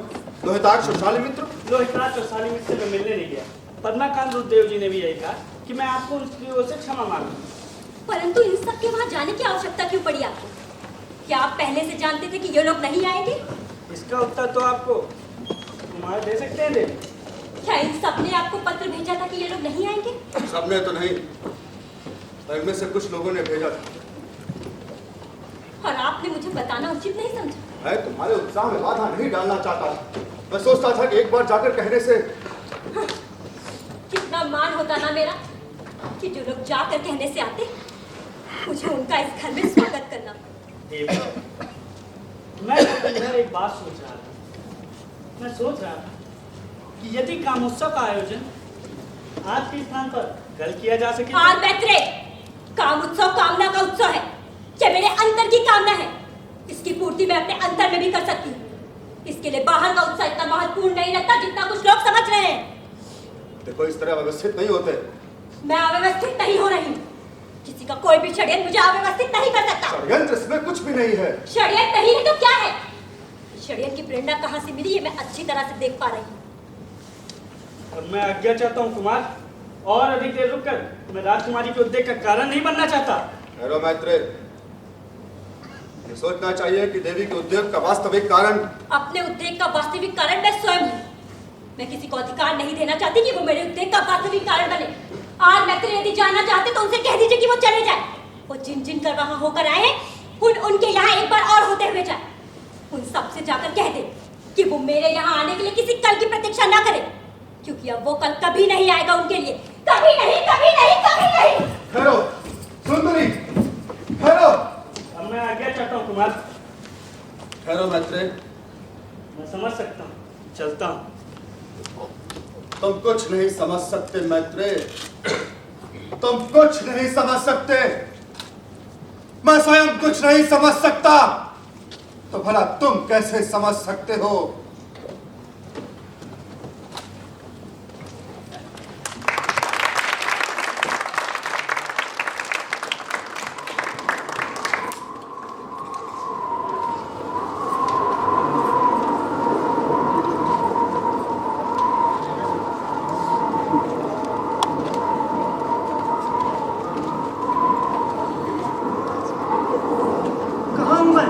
लोहिताक्ष और शालिमित्र? लोहिताक्ष और शालिमित्र से मैं मिलने नहीं गया। पद्माकांत रुद्रदेव जी ने भी यही कहा कि मैं आपको उनकी ओर से क्षमा मांगू। परंतु इन सब के वहां जाने की आवश्यकता क्यों पड़ी आपको? क्या आप पहले से जानते थे कि ये लोग नहीं आएंगे? इसका उत्तर तो आपको कुमार दे सकते हैं। देवी, क्या इन सब ने आपको पत्र भेजा था कि ये लोग नहीं आएंगे? सबने तो नहीं, पर इनमें से कुछ लोगों ने भेजा था। और आपने मुझे बताना उचित नहीं समझा? मैं तुम्हारे उत्साह में बाधा नहीं डालना चाहता था। मैं सोचता था कि एक बार जाकर कहने से। कितना मान होता ना मेरा कि जो लोग जाकर कहने से आते, मुझे उनका इस घर में स्वागत करना पड़ा। देवी, मैं तो इधर एक बात सोच रहा था। मैं सोच रहा था कि यदि कामोत्सव का आयोजन आज के स्थान पर कल किया जा सके। और मैत्रे, काम उत्सव कामना का उत्सव है। ये मेरे अंतर की कामना है। इसकी पूर्ति मैं अपने अंतर में भी कर सकती हूँ। इसके लिए बाहर का उत्साह इतना महत्वपूर्ण नहीं लगता जितना कुछ लोग समझ रहे हैं। देखो, इस तरह व्यवस्थित नहीं होते। मैं अव्यवस्थित नहीं हो रही हूँ। किसी का कोई भी षड्यंत्र मुझे अव्यवस्थित नहीं कर सकता। षड्यंत्र इसमें कुछ भी नहीं है। षड्यंत्र नहीं है तो क्या है? षड्यंत्र की प्रेरणा कहाँ से मिली, ये मैं अच्छी तरह से देख पा रही हूँ। और मैं आज्ञा चाहता हूँ कुमार, और अधिक देर रुककर मैं राजकुमारी के उद्योग का कारण नहीं बनना चाहता। ठहरो मैत्रेय, ये सोचना चाहिए कि देवी के उद्योग का वास्तविक कारण। अपने उद्योग का वास्तविक कारण मैं स्वयं हूँ। मैं किसी को अधिकार नहीं देना चाहती कि वो मेरे उद्योग का वास्तविक कारण बने। आज मैत्रेय यदि जानना चाहते तो उनसे कह दीजिए कि वो चले जाए। वो जिन जिन कर वहां होकर आए हैं उनके यहाँ एक बार और होते हुए जाए। उन सबसे जाकर कह दे कि वो मेरे यहाँ आने के लिए किसी कल की प्रतीक्षा ना करे, क्योंकि अब वो कल कभी नहीं आएगा उनके लिए। कभी नहीं, कभी नहीं, कभी नहीं। ठहरो सुंदरी, ठहरो। अब मैं आज्ञा चाहता हूँ कुमार। ठहरो मैत्रेय, मैं समझ सकता हूँ, चलता हूँ। तुम कुछ नहीं समझ सकते मैत्रेय, तुम कुछ नहीं समझ सकते। मैं स्वयं कुछ नहीं समझ सकता, तो भला तुम कैसे समझ सकते हो? कहाँ हूँ मैं?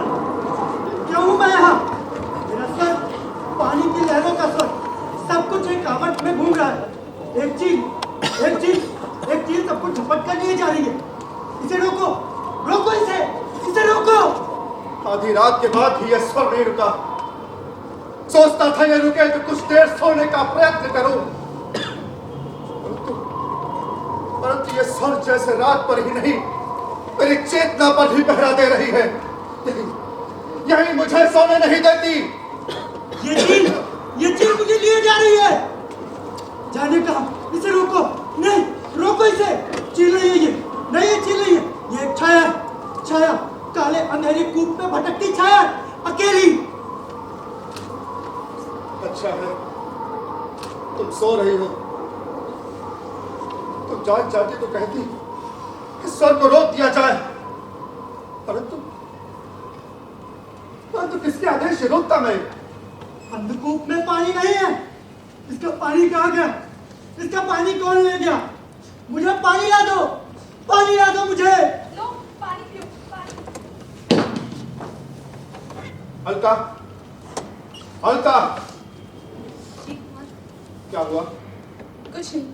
क्यों हूँ मैं यहाँ? मेरा सर, पानी की लहरों का स्वर, सब कुछ एक कावट में घूम रहा है। एक चीज सबको झपट कर लिए जा रही है। इसे रोको, रोको इसे रोको। आधी रात के बाद भी यह स्वर नहीं रुका। सोचता था ये रुके तो कुछ देर सोने का प्रयत्न करूं, परंतु ये स्वर जैसे रात पर ही नहीं मेरी चेतना पर भी पहरा दे रही है। यही मुझे सोने नहीं देती। ये चीज मुझे लिए जा रही है। जाने कहा, इसे रोको। नहीं, रोको इसे। चील रही है ये, नहीं ये चील रही है। ये एक छाया, काले अंधेरे कूप में भटकती छाया, अकेली। अच्छा है तुम सो रही हो। तुम जाग जाती तो कहती कि स्वर को रोक दिया जाए, परंतु किसके आदेश से रोकता मैं? अंधकूप में पानी नहीं है। इसका पानी कहाँ गया? इसका पानी कौन ले गया? मुझे पानी ला दो, पानी ला दो मुझे। लो, पानी पियो, पानी। अलका, अलका, जी कुमार। क्या हुआ? कुछ नहीं।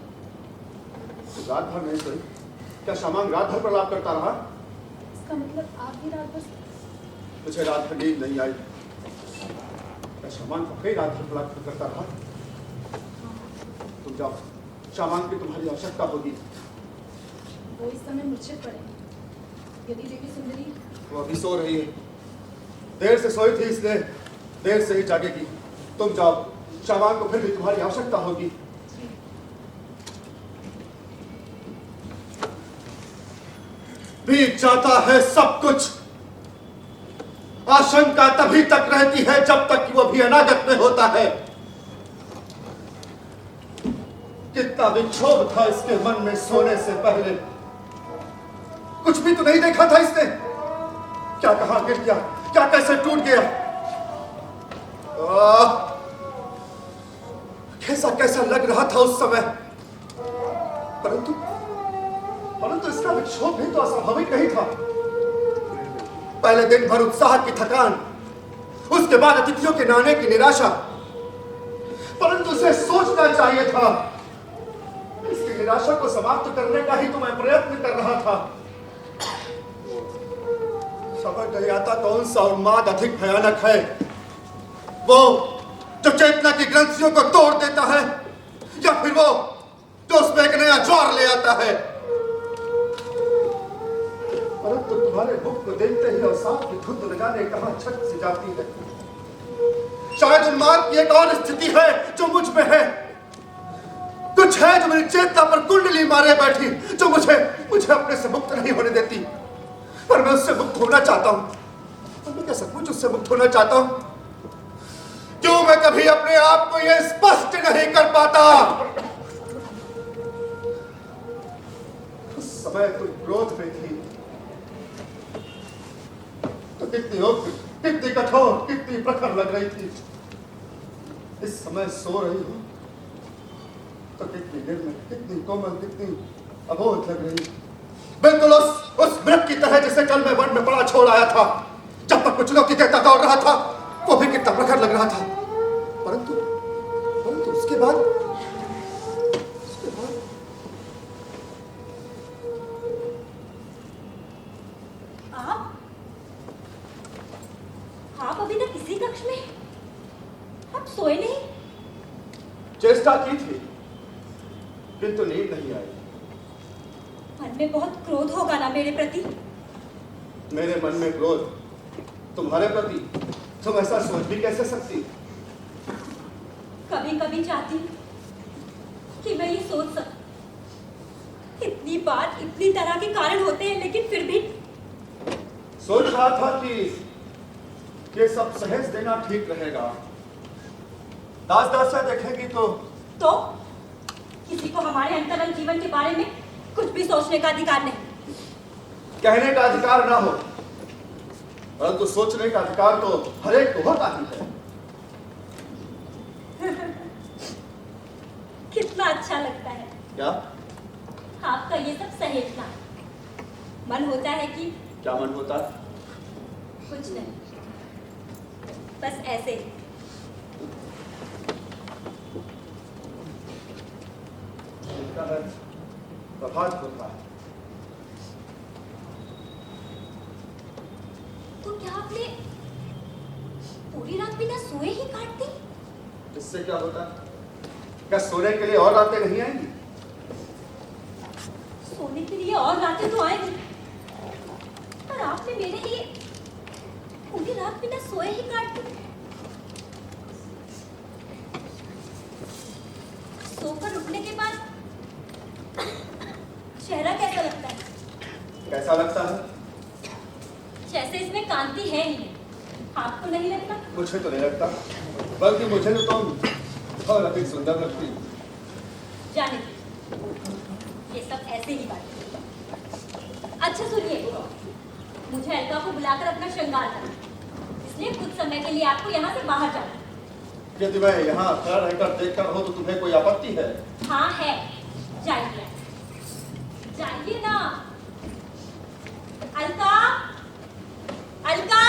रात भर नहीं सोई? क्या सामान रात भर प्रलाप करता रहा? इसका मतलब आप भी रात भर मुझे रात भर नींद नहीं आई। क्या सामान कई रात भर प्रलाप करता रहा? तुम जाओ, सामान की तुम्हारी आवश्यकता होगी। वो इस समय मूर्छित पड़े। यदि देवी सुंदरी वो अभी सो रही है। देर से सोई थी इसलिए देर से ही जागेगी। तुम जाओ, सामान को फिर भी तुम्हारी आवश्यकता होगी। बीत जाता है सब कुछ। आशंका तभी तक रहती है जब तक कि वो भी अनागत में होता है। कितना विक्षोभ था इसके मन में सोने से पहले। कुछ भी तो नहीं देखा था इसने। क्या कहां गिर गया, क्या कैसे टूट गया। कैसा कैसा लग रहा था उस समय। परंतु इसका विक्षोभ भी तो अस्वाभाविक नहीं था। पहले दिन भर उत्साह की थकान, उसके बाद अतिथियों के नाने की निराशा। परंतु उसे सोचना चाहिए था। इसकी निराशा को समाप्त करने का ही तो मैं प्रयत्न कर रहा था। समझ नहीं आता कौन सा उन्माद अधिक भयानक है, वो जो चेतना की ग्रंथियों को तोड़ देता है, या फिर वो जो उसमें एक नया ज्वार ले आता है। को देखते ही अवसाद की धुंध न जाने कहां छट सी जाती है। शायद उन्माद की एक और स्थिति है जो मुझ में है। कुछ है जो मेरी चेतना पर कुंडली मारे बैठी, जो मुझे अपने से मुक्त नहीं होने देती। पर मैं उससे मुक्त होना चाहता हूं। मैं क्या सचमुच उससे मुक्त होना चाहता हूं? क्यों मैं कभी अपने आप को यह स्पष्ट नहीं कर पाता? उस समय तुम क्रोध में थी तो कितनी उग्र, कितनी कठोर, कितनी प्रखर लग रही थी। इस समय सो रही हूं तो कितनी निर्मल, कितनी कोमल, कितनी अबोध लग रही। बिल्कुल उस मृग की तरह जिसे कल मैं वन में पड़ा छोड़ आया था। जब तक कुछ की कहता दौड़ रहा था वो भी कितना प्रखर लग रहा था। परंतु उसके बाद आप अभी तक इसी कक्ष में? आप सोए नहीं? चेष्टा की थी किंतु नींद नहीं आई। मन में बहुत क्रोध होगा ना मेरे प्रति? मेरे मन में क्रोध तुम्हारे प्रति? तुम ऐसा सोच भी कैसे सकती? कभी कभी चाहती कि मैं ये सोच सकूं। इतनी बार इतनी तरह के कारण होते हैं, लेकिन फिर भी सोच रहा था कि ये सब सहज देना ठीक रहेगा। दास दासियां देखेंगी तो किसी को हमारे अंतरंग जीवन के बारे में कुछ भी सोचने का अधिकार नहीं। कहने का अधिकार ना हो, परंतु सोचने का अधिकार तो हर एक को होता ही है। कितना अच्छा लगता है क्या आपका ये सब सहेजना। मन होता है कि क्या मन होता है? कुछ नहीं, बस ऐसे ही। प्रभात होता है तो क्या आपने पूरी रात बिना सोए ही काट दी? इससे क्या होता है? क्या सोने के लिए और रातें नहीं आएंगी? सोने के लिए और रातें तो आएंगी, पर आपने मेरे लिए पूरी रात बिना सोए ही काट दी। सोकर उठने के बाद चेहरा कैसा लगता है? कैसा लगता है? जैसे इसमें कांति है ही नहीं। आपको नहीं लगता? मुझे तो नहीं लगता, बल्कि मुझे तो तुम और अधिक सुंदर लगती। जाने दीजिए, ये सब ऐसे ही बात। अच्छा सुनिए, मुझे अलका को बुलाकर अपना श्रृंगार करना, इसलिए कुछ समय के लिए आपको यहाँ से बाहर जाना। यदि मैं यहाँ खड़ा रहकर देखता रहूं तो तुम्हें कोई आपत्ति है? हाँ है, जाइए जाइए ना। अलका, अलका।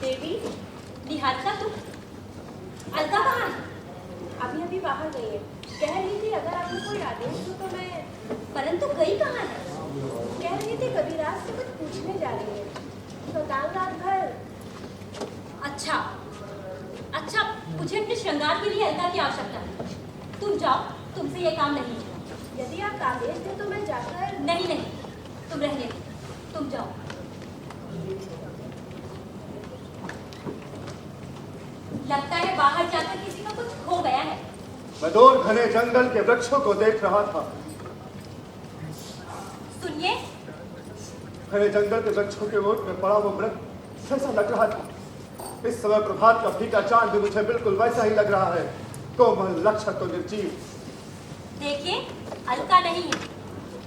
बेबी, निहारिका तुम? अलका कहाँ है? अभी बाहर गई है। कह रही थी अगर आपको कोई आदेश हो तो मैं। परंतु गई कहाँ है? कह रही थी कबीराज से कुछ पूछने जा रही है, तो कल रात भर। अच्छा अच्छा, मुझे अपने श्रृंगार के लिए अलका की आवश्यकता है। तुम जाओ, तुमसे ये काम नहीं होगा। यदि आप आदेश दें तो मैं जाकर। नहीं नहीं, तुम रहने दो, तुम जाओ। लगता है बाहर जाकर किसी का कुछ खो गया है। मैं दूर घने जंगल के वृक्षों को देख रहा था। सुनिए, घने जंगल के वृक्षों के ओट में पड़ा वो मृग ऐसा लग रहा था। इस समय प्रभात का फीका चांद भी मुझे बिल्कुल वैसा ही लग रहा है, कोमल, लक्षण तो निर्जीव। देखिए, अलका नहीं है,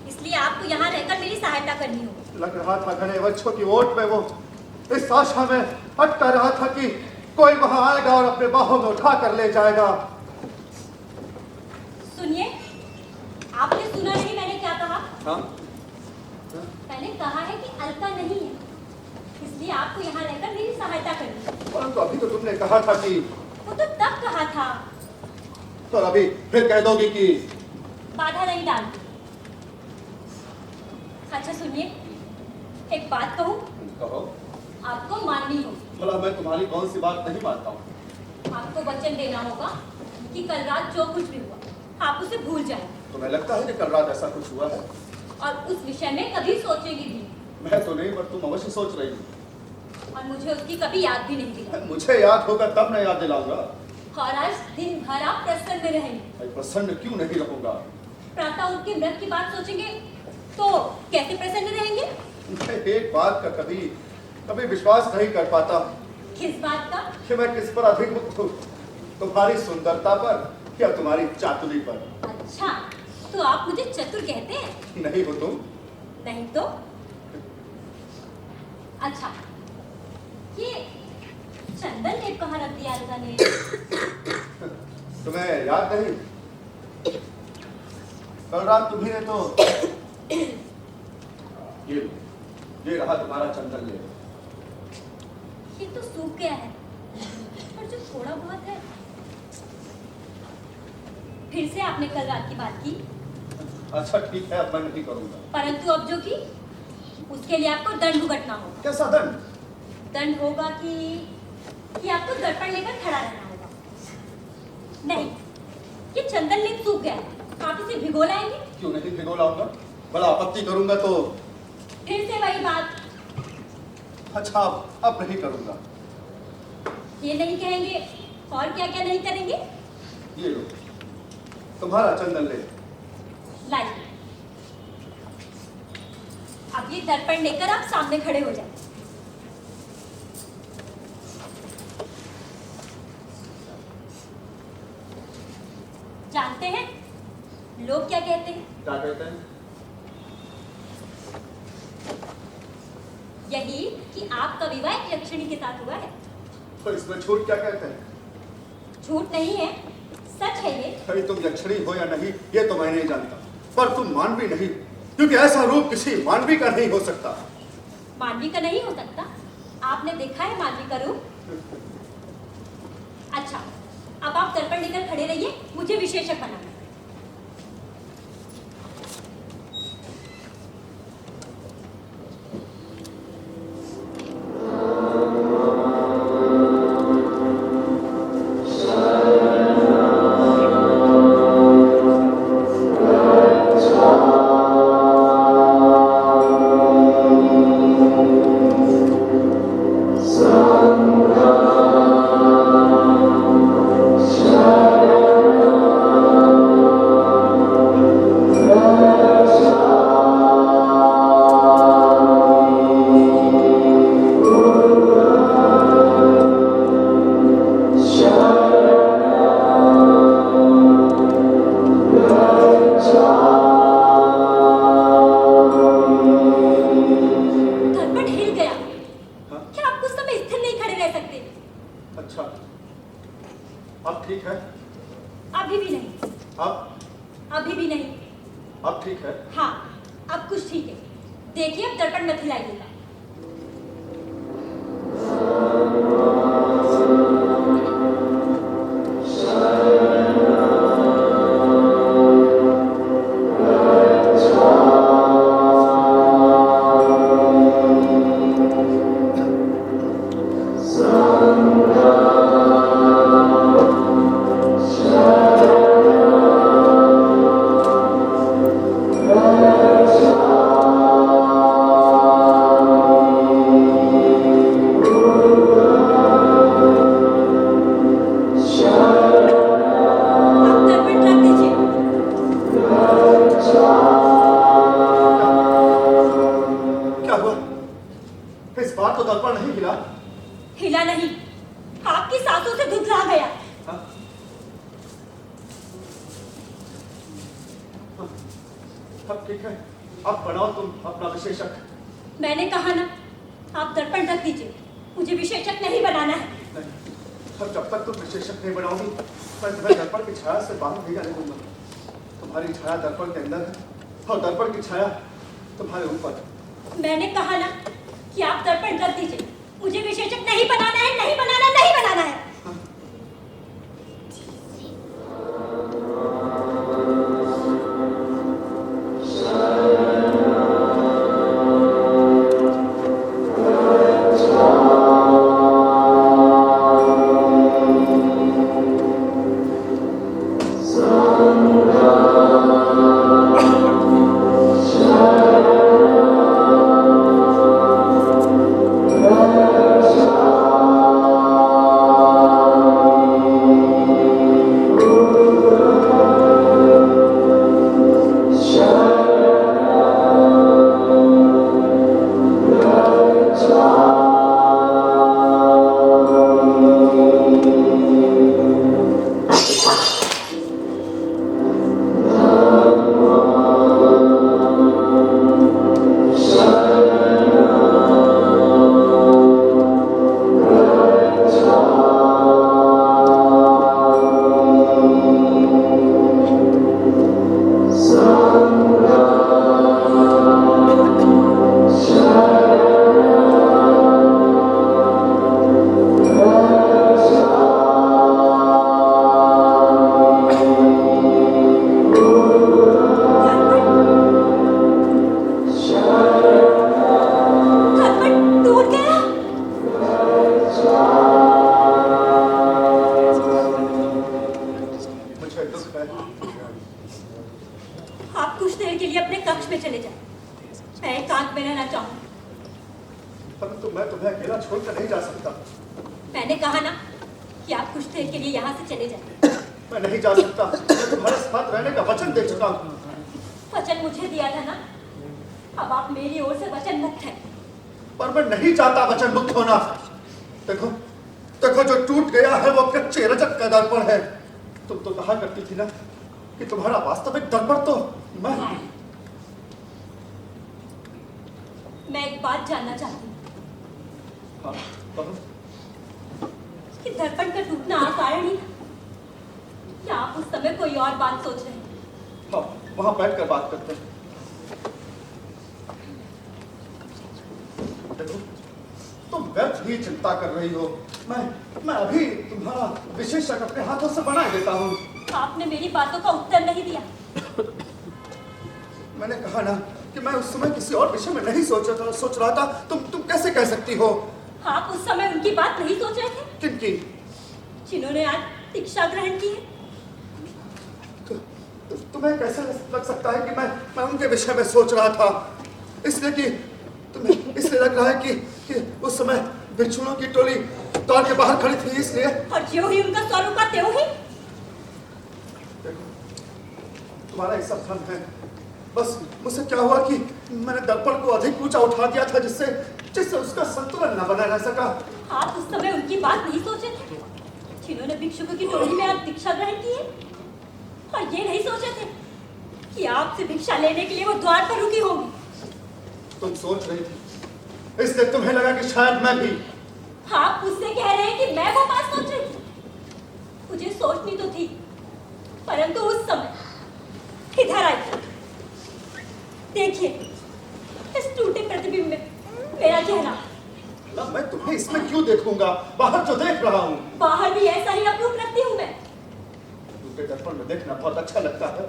इसलिए आपको यहाँ रहकर मेरी सहायता करनी होगी। लग रहा था घने वृक्षों की ओट में वो इस आशा में अटका रहा था कि कोई वहां आएगा और अपने बाहों में उठा कर ले जाएगा। सुनिए, आपने सुना नहीं मैंने क्या कहा? हाँ? मैंने कहा है कि अलका नहीं है, इसलिए आपको यहाँ रहकर मेरी सहायता करनी है। परंतु अभी तो तुमने कहा था कि। वो तो तब कहा था। तो अभी फिर कह दोगी कि। बाधा नहीं डालती। अच्छा सुनिए, एक बात कहूँ? कहो। आपको माननी होगी। भला मैं तुम्हारी कौन सी बात नहीं मानता हूँ? आपको वचन देना होगा कि कल रात जो कुछ भी हुआ आप उसे भूल जाएं तुम्हें लगता है कि कल रात ऐसा कुछ हुआ है? और उस विषय में कभी सोचेंगे भी नहीं। मैं तो नहीं, पर तुम अवश्य सोच रही हो। और मुझे उसकी कभी याद भी नहीं दिलाई। मुझे याद होगा तब मैं याद दिलाऊंगा। और आज दिन भर आप प्रसन्न रहेंगे। मैं प्रसन्न क्यों नहीं रहूंगा? प्रातः उनके मृत की बात सोचेंगे तो कैसे प्रसन्न रहेंगे? मैं एक बात का कभी कभी विश्वास नहीं कर पाता किस बात का? कि मैं किस पर अधिक मुक्त हूँ, तुम्हारी सुंदरता पर या तुम्हारी चातुरी पर। अच्छा, तो आप मुझे चतुर कहते हैं? नहीं हो तुम? नहीं तो? अच्छा, ये चंदन टेप कहाँ रख दिया अलका ने? तुम्हें याद नहीं? कल रात तुम्ही ने तो ये रहा तुम्हारा चंदन ले। ये तो सूख गया है, पर जो थोड़ा बहुत है। फिर से आपने कल रात की बात की। अच्छा ठीक है, अब मैं नहीं करूंगा। परंतु अब जो की उसके लिए आपको दंड भुगतना होगा। कैसा दंड? दंड होगा कि आपको दर्पण लेकर खड़ा रहना होगा। नहीं, ये चंदन लेप सूख गया है, आप इसे भिगो लाएंगे? क्यों नहीं भिगो लाऊंगा? बड़ा आपत्ति करूंगा तो? फिर से वही बात। अच्छा, अब नहीं करूंगा। ये नहीं कहेंगे और क्या क्या नहीं करेंगे? ये लो तुम्हारा चंदन ले। लाइए, अब ये दर्पण लेकर आप सामने खड़े हो जाए। जानते हैं लोग क्या कहते हैं? क्या कहते हैं? यही कि आपका विवाह एक यक्षिणी के साथ हुआ है। तो इसमें झूठ क्या कहते हैं? झूठ नहीं है, सच है ये। भाई तुम यक्षिणी हो या नहीं ये तो मैं नहीं जानता, पर तुम मानवी नहीं, क्योंकि ऐसा रूप किसी मानवी का नहीं हो सकता। मानवी का नहीं हो सकता? आपने देखा है मानवी का रूप? अच्छा, अब आप दर्पण लेकर खड़े रहिए, मुझे विशेषक बनाना है। मुझे दुख है। आप कुछ देर के लिए अपने कक्ष में चले जाएं। मैं एकांत में रहना चाहूँ। परंतु मैं तुम्हें अकेला छोड़कर नहीं जा सकता। मैंने कहा ना कि आप कुछ देर के लिए यहाँ से चले जाएं। मैं नहीं जा सकता। मैं तुम्हारे साथ रहने का वचन दे चुका हूँ। वचन मुझे दिया था ना, अब आप मेरी ओर से वचन मुक्त हैं। पर मैं नहीं चाहता वचन मुक्त होना। देखो देखो, जो टूट गया है वो कच्चे रजत का दर्पण है। तुम तो कहा करती थी ना कि तुम्हारा वास्तविक दर्पण तो मैं हूं। मैं एक बात जानना चाहती हूँ हाँ, कहो। कि दर्पण का टूटना अकारण ही था, क्या आप उस समय कोई और बात सोच रहे हैं? हाँ, वहां बैठकर बात करते हैं। देखो, तुम व्यर्थ ही चिंता कर रही हो। मैं अभी तुम्हारा विशेषक अपने हाथों से बना देता हूँ। आपने मेरी बातों का उत्तर नहीं दिया। मैंने कहा ना कि मैं उस समय किसी और विषय में नहीं सोच रहा था। तुम कैसे कह सकती हो? आप उस समय उनकी बात नहीं सोच रहे थे किनकी? जिन्होंने आज दीक्षा ग्रहण की है। तुम्हें कैसे लग सकता है कि मैं उनके विषय में सोच रहा था? इसलिए कि तुम्हें इसलिए लग रहा है कि उस समय भिक्षुओं की टोली द्वार के बाहर खड़ी थी, इसलिए। और ज्यों ही उनका स्वरूप का त्यों ही। देखो, तुम्हारा एक सब भ्रम है। बस मुझसे क्या हुआ कि मैंने दर्पण को अधिक ऊंचा उठा दिया था, जिससे उसका संतुलन न बना रह सका। आप उस समय उनकी बात नहीं सोचे थे जिन्होंने भिक्षुकों की टोली में आज दीक्षा ग्रहण की है, और ये नहीं सोचे थे कि आपसे भिक्षा लेने के लिए वो द्वार पर रुकी होंगी। तुम सोच रही थी, इसलिए तुम्हें लगा कि शायद मैं भी। आप मुझसे कह रहे हैं कि मैं वो बात सोच रही थी? मुझे सोचनी तो थी, परंतु उस समय इधर आई। देखिए इस टूटे प्रतिबिंब में मेरा चेहरा। मैं तुम्हें इसमें क्यों देखूंगा? बाहर जो देख रहा हूँ। बाहर भी ऐसा ही अपरूप रखती हूँ मैं। टूटे दर्पण में देखना बहुत अच्छा लगता है।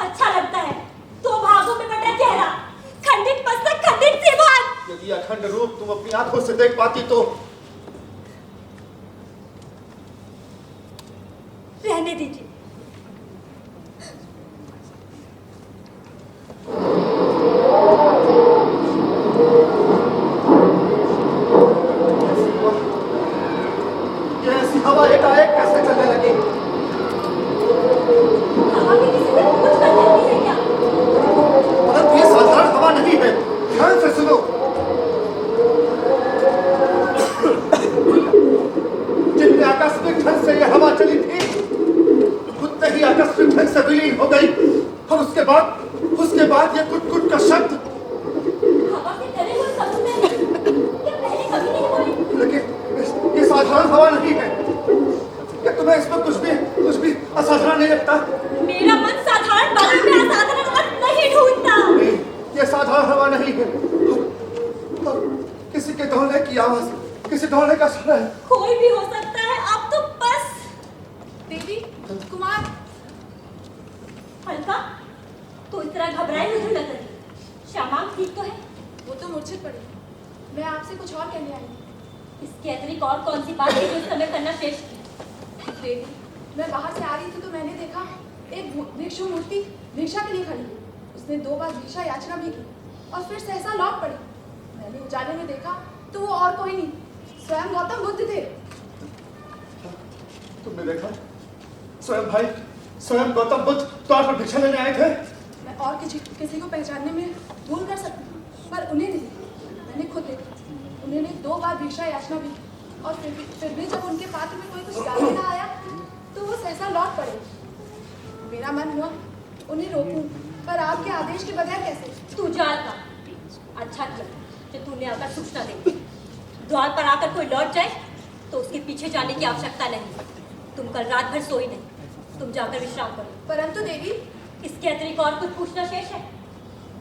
अच्छा लगता है? दो भागों में बटा चेहरा, खंडित मस्तक, खंडित सिर। यदि अखंड रूप तुम अपनी आंखों से देख पाती तो। रहने दीजिए। ये ऐसी हवा एकाएक कैसे चलने लगी? हवा भी किसी से कुछ कर देती है क्या? परंतु ये साधारण हवा नहीं है। ध्यान से सुनो। जितने आकस्मिक ढंग से यह हवा चली थी, उतने ही आकस्मिक ढंग से विलीन हो गई। और उसके बाद ये कुट-कुट का शब्द। हवा से डरे हुए समुद्र में क्या पहले कभी नहीं बोले? लेकिन ये साधारण हवा नहीं है। क्या तुम्हें इसमें कुछ भी असाधारण नहीं लगता? मेरा मन साधारण बातों में असाधारण अर्थ नहीं ढूंढता। नहीं, ये साधारण हवा नहीं है। और किसी के दौड़ने की आवाज, किसी दौड़ने का स्वर है। कोई भी हो सकता है, अब तो बस। देवी, कुमार, अलका, तो इस तरह घबराई हुई क्यों लग रही? श्यामा ठीक तो है? वो तो मूर्छित पड़ी। मैं आपसे कुछ और कहने आई हूँ। इसके अतिरिक्त और कौन सी बात है जो इस समय करना शेष थी? देवी, मैं बाहर से आ रही थी तो मैंने देखा एक भिक्षु मूर्ति भिक्षा के लिए खड़ी हुई। उसने 2 बार भिक्षा याचना भी की और फिर सहसा लौट पड़ी। मैंने उजाले में देखा तो वो और कोई नहीं, स्वयं गौतम बुद्ध थे। तुमने देखा? स्वयं गौतम बुद्ध द्वार पर भिक्षा लेने आए थे। मैं और किसी को पहचानने में भूल कर सकती हूँ, पर उन्हें नहीं। मैंने खुद देखा। उन्होंने 2 बार भिक्षा याचना भी की और फिर भी जब उनके पात्र में कोई कुछ डालने ना आया तो वो सहसा लौट पड़े। मेरा मन हुआ उन्हें रोकूं, पर आपके आदेश के बगैर कैसे? तू जाल का अच्छा किया जो तूने आकर सूचना दी। द्वार पर आकर कोई लौट जाए तो उसके पीछे जाने की आवश्यकता नहीं। तुम कल रात भर सोई नहीं, तुम जाकर विश्राम करो। परंतु देवी, इसके अतिरिक्त और कुछ पूछना शेष है?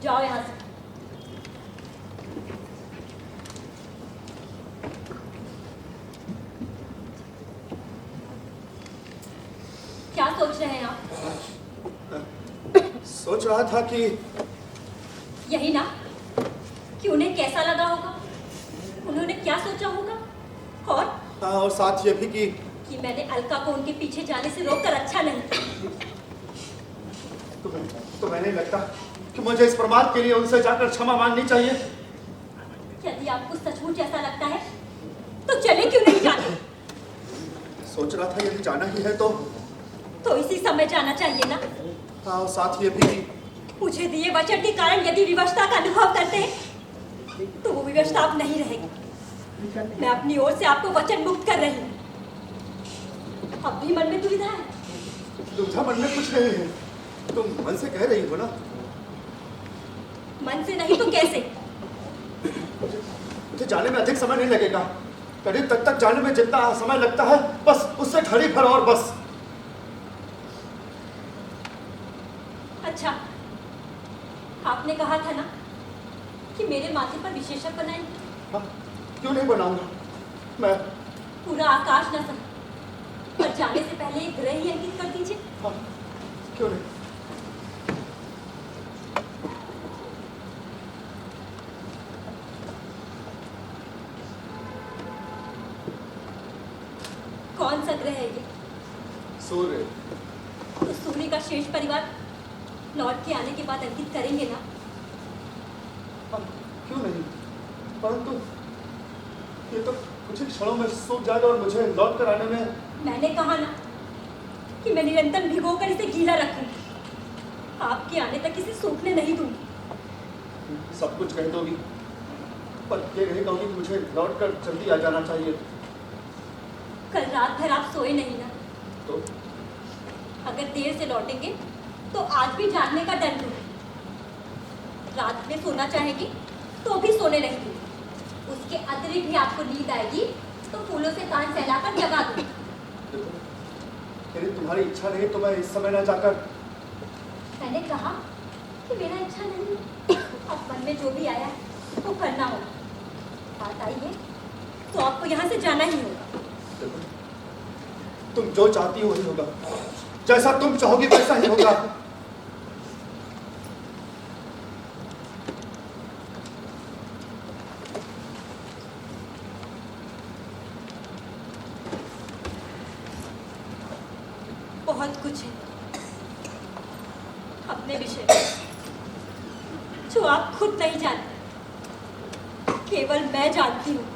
जाओ यहाँ से। क्या सोच रहे हैं आप? सोच रहा था कि यही ना कि उन्हें कैसा लगा होगा, उन्होंने क्या सोचा होगा, और हाँ, और साथ ये भी कि मैंने अलका को उनके पीछे जाने से रोककर अच्छा नहीं किया। तुम्हें नहीं लगता कि मुझे इस प्रमाद के लिए उनसे जाकर क्षमा मांगनी चाहिए? यदि आपको सचमुच ऐसा लगता है तो चले क्यों नहीं जाते? सोच रहा था यदि जाना ही है तो इसी समय जाना चाहिए ना। हाँ, और साथ ये भी मुझे दिए वचन के कारण यदि विवशता का अनुभव करते हैं तो वो विवशता अब नहीं रहेगी। मैं अपनी ओर से आपको वचन मुक्त कर रही हूँ। अब भी मन में दुविधा है? दुविधा मन में कुछ नहीं है, तुम मन से कह रही हो ना। मन से नहीं तो कैसे? मुझे जाने में अधिक समय नहीं लगेगा। करीब तक जाने में जितना समय लगता है बस उससे घड़ी भर और बस। अच्छा, आपने कहा था ना कि मेरे माथे पर विशेषक बनाएंगे। हाँ, क्यों नहीं बनाऊंगा मैं। पूरा आकाश न सही पर जाने से पहले एक ग्रह ही अंकित कर दीजिए। हाँ, क्यों नहीं। कौन सा ग्रह है ये? सूर्य। तो सूर्य का शेष परिवार लौट के आने के बाद अंकित करेंगे ना? हाँ, क्यों नहीं, परंतु ये तो कुछ ही क्षणों में सूख जाएगा और मुझे लौट कर आने में। मैंने कहा ना कि मैं निरंतर भिगोकर इसे गीला रखूंगी। आपके आने तक इसे सूखने नहीं दूंगी। सब कुछ कह दोगी पर ये नहीं कहूंगी कि मुझे लौट कर जल्दी आ जाना चाहिए। कल रात भर आप सोए नहीं ना? तो अगर देर से लौटेंगे तो आज भी जानने का डर दूंगी। रात में सोना चाहेंगी तो भी सोने नहीं दूंगी। उसके अतिरिक्त भी आपको नींद आएगी तो फूलों से कान सहलाकर जगा दूंगी। देखो, यदि तुम्हारी इच्छा नहीं तो मैं इस समय ना जाकर। मैंने कहा कि मेरा इच्छा नहीं। अब मन में जो भी आया है वो करना होगा। बात आई है तो आपको यहाँ से जाना ही होगा। देखो, तुम जो चाहती हो वही होगा, जैसा तुम चाहोगी वैसा ही होगा। बहुत कुछ है अपने विषय में जो आप खुद नहीं जानते, केवल मैं जानती हूँ।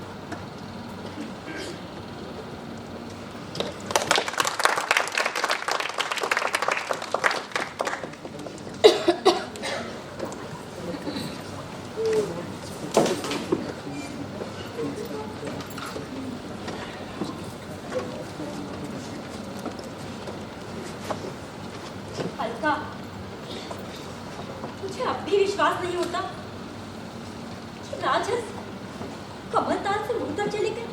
अलका, मुझे अब भी विश्वास नहीं होता कि राजहंस कमलताल से मुंह तक चले गए।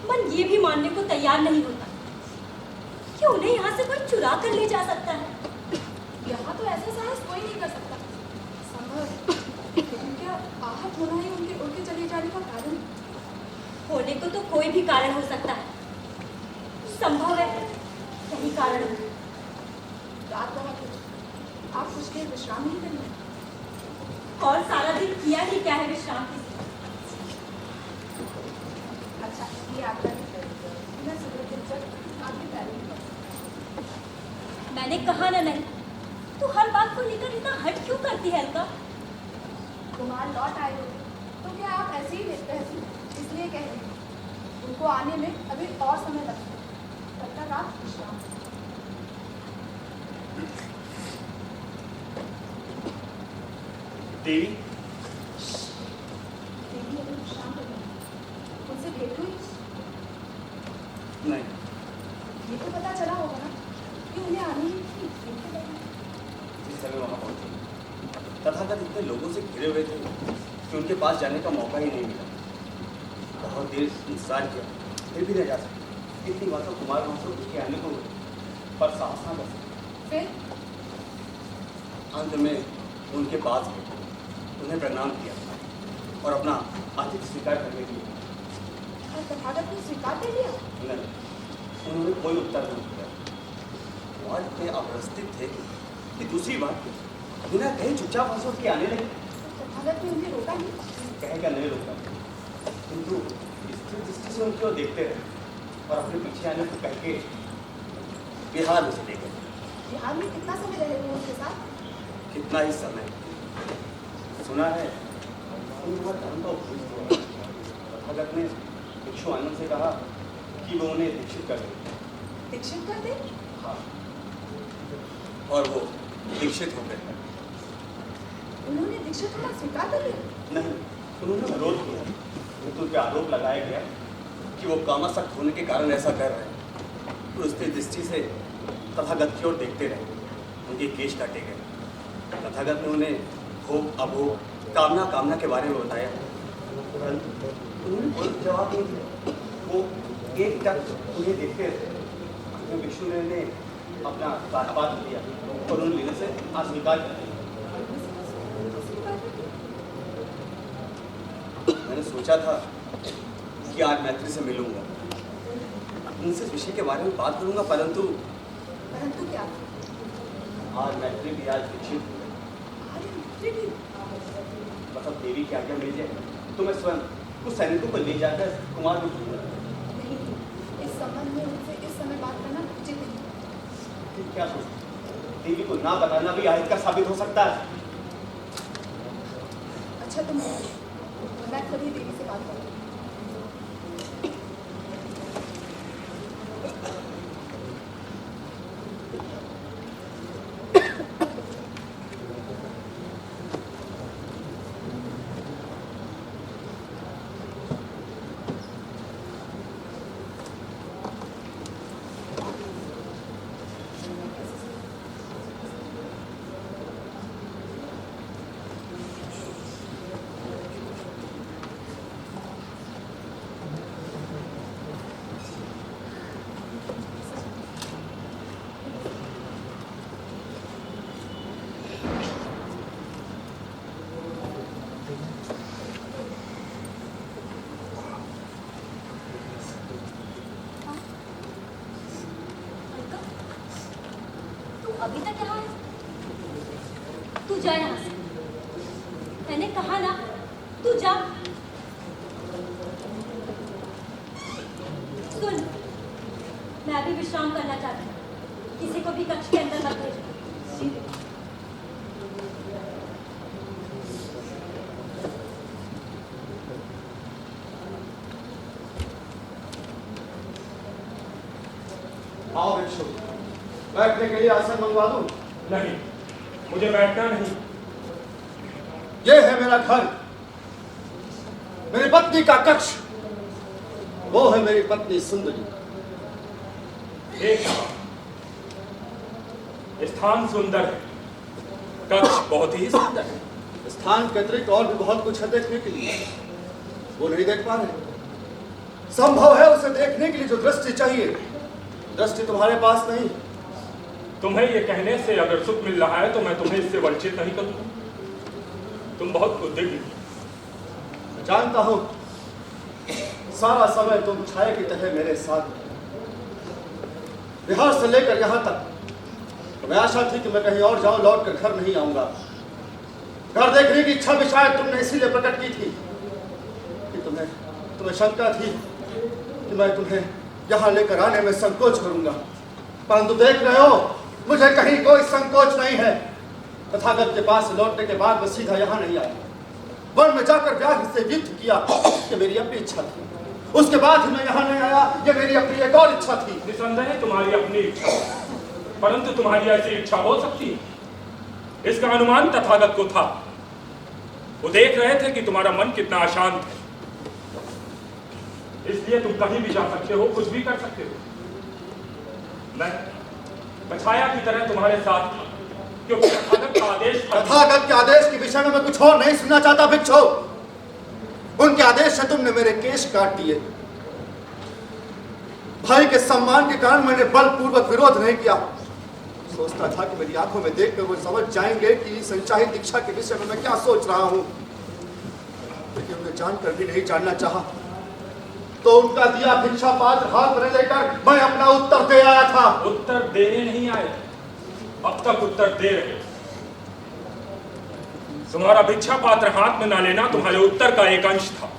मन ये भी मानने को तैयार नहीं होता कि उन्हें यहाँ से कोई चुरा कर ले जा सकता है। यहाँ तो ऐसा साहस कोई नहीं कर सकता। संभव उनके आहत होना ही उनके चले जाने का कारण। होने को तो कोई भी कारण हो सकता है। संभव है यही कारण है। रात बहुत हो, आप कुछ देर विश्राम नहीं करेंगे? और सारा दिन किया ही क्या है विश्राम की? अच्छा, ये आपका मैं सुबह दिन तक आपके पैरों में। मैंने कहा ना नहीं, तू हर बात को लेकर इतना हट क्यों करती है अलका? कुमार लौट आए हो तो क्या आप ऐसे ही लेते हैं? इसलिए कह रही हूँ उनको आने में अभी और समय लगता है। तब तक आप विश्राम। देवी, देवी अभी विश्राम कर रही हैं। उनसे भेंट हुई? नहीं, ये तो पता चला होगा ना कि उन्हें आने की जिस समय वहां पहुंचे तथाकथित इतने लोगों से घिरे हुए थे कि उनके पास जाने का मौका ही नहीं मिला। बहुत देर इंतजार किया फिर भी नहीं जा सके। इतनी बात तो कुमार वहां से उसके आने को पर साहस ना कर सके। फिर अंत में उनके पास गए, उन्हें प्रणाम किया और अपना आतिथ्य स्वीकार करने के लिए। और तथागत ने स्वीकार कर लिया? नहीं, उन्होंने कोई उत्तर नहीं दिया। वो आज इतने अप्रस्थित थे कि दूसरी बात बिना कहीं चुपचाप हंस उठ के आने लगे। तथागत ने उन्हें रोका नहीं? कह क्या नहीं रोका, किंतु सिर्फ दृष्टि से उनकी ओर देखते रहे और अपने पीछे आने को कह के बिहार में चले गए। बिहार में कितना समय रहे हो उनके साथ? कितना ही समय, सुना है उन्होंने धर्म का उपदेश दिया। तथागत ने भिक्षु आनंद से कहा कि वो उन्हें दीक्षित कर दे। दीक्षित कर दे? हाँ, और वो दीक्षित हो गए। उन्होंने दीक्षित होना स्वीकार कर लिया? नहीं, उन्होंने विरोध किया, किंतु उन पे आरोप लगाया गया कि वो कामासक्त होने के कारण ऐसा कर रहे हैं। तो उसकी दृष्टि से तथागत की ओर देखते रहे, उनके केश काटे गए। तथागत ने उन्हें भोग अभोग, कामना कामना के बारे में बताया। उन्होंने कोई जवाब नहीं दिया, वो एक टक उन्हें देखते रहे। तो विष्णु ने उन्हें अपना कारावास दिया और उन्हें लेने से अस्वीकार कर दिया। मैंने सोचा था कि आज मैत्री से मिलूंगा, उनसे इस विषय के बारे में बात करूंगा, परंतु क्या? आज मैत्री भी आज दीक्षित हुई। मतलब देवी की आज्ञा मिल जाए तो मैं स्वयं कुछ सैनिकों को ले जाकर कुमार को दूंगा। नहीं, इस संबंध में उनसे इस समय बात करना उचित नहीं। फिर क्या सोचते? देवी को ना बताना भी आयत का साबित हो सकता है। अच्छा तुम मैं कभी देवी से बात करूँ। अभी तक यहाँ है? तू जा यहाँ से। मैंने कहा ना, तू जा। सुन, मैं अभी विश्राम करना चाहती हूँ। किसी को भी कक्ष के अंदर मत भेजना। आओ भिक्षु, बैठने के लिए आसन मंगवा दूं? नहीं, मुझे बैठना नहीं। यह है मेरा घर, मेरी पत्नी का कक्ष, वो है मेरी पत्नी सुंदरी। एक स्थान सुंदर है, कक्ष बहुत ही सुंदर है। स्थान के अतिरिक्त और भी बहुत कुछ है देखने के लिए, वो नहीं देख पा रहे। संभव है उसे देखने के लिए जो दृष्टि चाहिए, दृष्टि तुम्हारे पास नहीं। तुम्हें ये कहने से अगर सुख मिल रहा है तो मैं तुम्हें इससे वंचित नहीं करूंगा। तुम बहुत उद्विग्न हो। जानता हूं, सारा समय तुम छाया की तरह मेरे साथ, बिहार से लेकर यहां तक मैं आशा थी कि मैं कहीं और जाऊं, लौट कर घर नहीं आऊंगा। घर देखने की इच्छा भी शायद तुमने इसीलिए प्रकट की थी कि तुम्हें शंका थी कि मैं तुम्हें यहां लेकर आने में संकोच करूंगा, परंतु देख रहे हो मुझे कहीं कोई संकोच नहीं है। तथागत के पास लौटने के बाद मैं सीधा यहाँ नहीं आया, वन में जाकर व्याघ्र से युद्ध किया, ये मेरी अपनी इच्छा थी। उसके बाद ही मैं यहाँ नहीं आया, ये मेरी अपनी एक और इच्छा थी। निसंदेह तुम्हारी अपनी इच्छा, परंतु तुम्हारी ऐसी इच्छा हो सकती है, इसका अनुमान तथागत को था। वो देख रहे थे कि तुम्हारा मन कितना अशांत है, इसलिए तुम कहीं भी जा सकते हो, कुछ भी कर सकते हो। मैं छाया की तरह तुम्हारे साथ था, क्योंकि तथागत का आदेश था। तथागत के आदेश के विषय में मैं कुछ और नहीं सुनना चाहता भिक्षु। उनके आदेश से तुमने मेरे केश काट दिए। भाई के सम्मान के कारण मैंने बलपूर्वक विरोध नहीं किया। सोचता था कि मेरी आंखों में देखकर वो समझ जाएंगे कि संचाहित दीक्षा के विषय में मैं क्या सोच रहा हूं, लेकिन उन्हें जानकर भी नहीं जानना चाहा। तो उनका दिया भिक्षा पात्र हाथ में लेकर मैं अपना उत्तर दे आया था। उत्तर देने नहीं आए, अब तक उत्तर दे रहे। तुम्हारा भिक्षा पात्र हाथ में ना लेना तुम्हारे उत्तर का एक अंश था।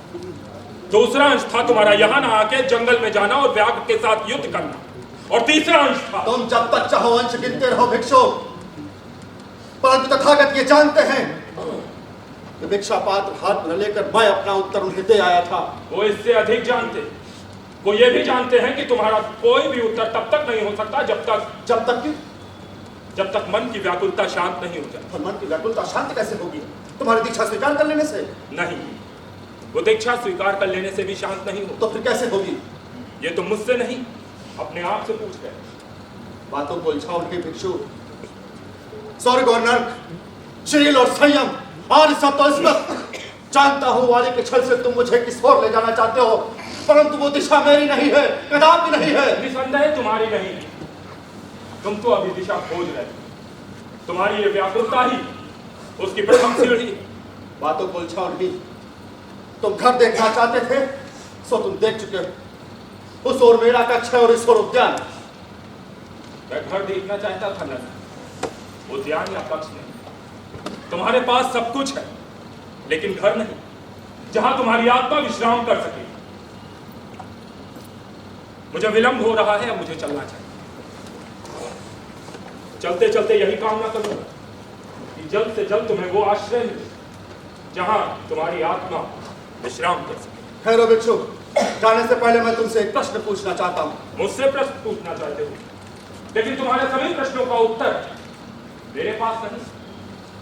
दूसरा अंश था तुम्हारा यहाँ ना आके जंगल में जाना और व्याघ्र के साथ युद्ध करना, और तीसरा अंश था तुम जब तक चाहो अंश गिनते रहो भिक्षु, परंतु तथागत ये जानते हैं कि भिक्षा पात्र हाथ में लेकर मैं अपना उत्तर उन्हें दे आया था। वो इससे अधिक जानते, वो ये भी जानते हैं कि तुम्हारा कोई भी उत्तर तब तक नहीं हो सकता जब तक मन की व्याकुलता शांत नहीं हो जाए। और मन की व्याकुलता शांत कैसे होगी? तुम्हारी दीक्षा स्वीकार कर लेने से? नहीं, वो दीक्षा स्वीकार कर लेने से भी शांत नहीं हो। तो फिर कैसे होगी? ये तुम मुझसे नहीं, अपने आप से पूछ रहे। बातों को उलझाओ नहीं भिक्षु। स्वर्ग और नर्क, शील और संयम, और सतोस्मत, जानता हूं वाले के छल से तुम मुझे किस ओर ले जाना चाहते हो, परंतु वो दिशा मेरी नहीं है, कदापि नहीं है। निसंदेह तुम्हारी नहीं है, तुम तो अभी दिशा खोज रहे हो। तुम्हारी ये व्याकुलता ही उसकी प्रथम सीढ़ी। बातों को उलझाओ नहीं। तुम घर देखना चाहते थे, सो तुम देख चुके हो। उस ओर मेरा कक्ष है और इस ओर उद्यान। मैं घर देखना चाहता था न, उद्यान या कक्ष नहीं। तुम्हारे पास सब कुछ है, लेकिन घर नहीं, जहां तुम्हारी आत्मा विश्राम कर सके। मुझे विलंब हो रहा है, अब मुझे चलना चाहिए। चलते चलते यही कामना करूंगा कि जल्द से जल्द तुम्हें वो आश्रय मिले जहां तुम्हारी आत्मा विश्राम कर सके। खैर भिक्षु, जाने से पहले मैं तुमसे एक प्रश्न पूछना चाहता हूं। मुझसे प्रश्न पूछना चाहते हो, लेकिन तुम्हारे सभी प्रश्नों का उत्तर मेरे पास नहीं।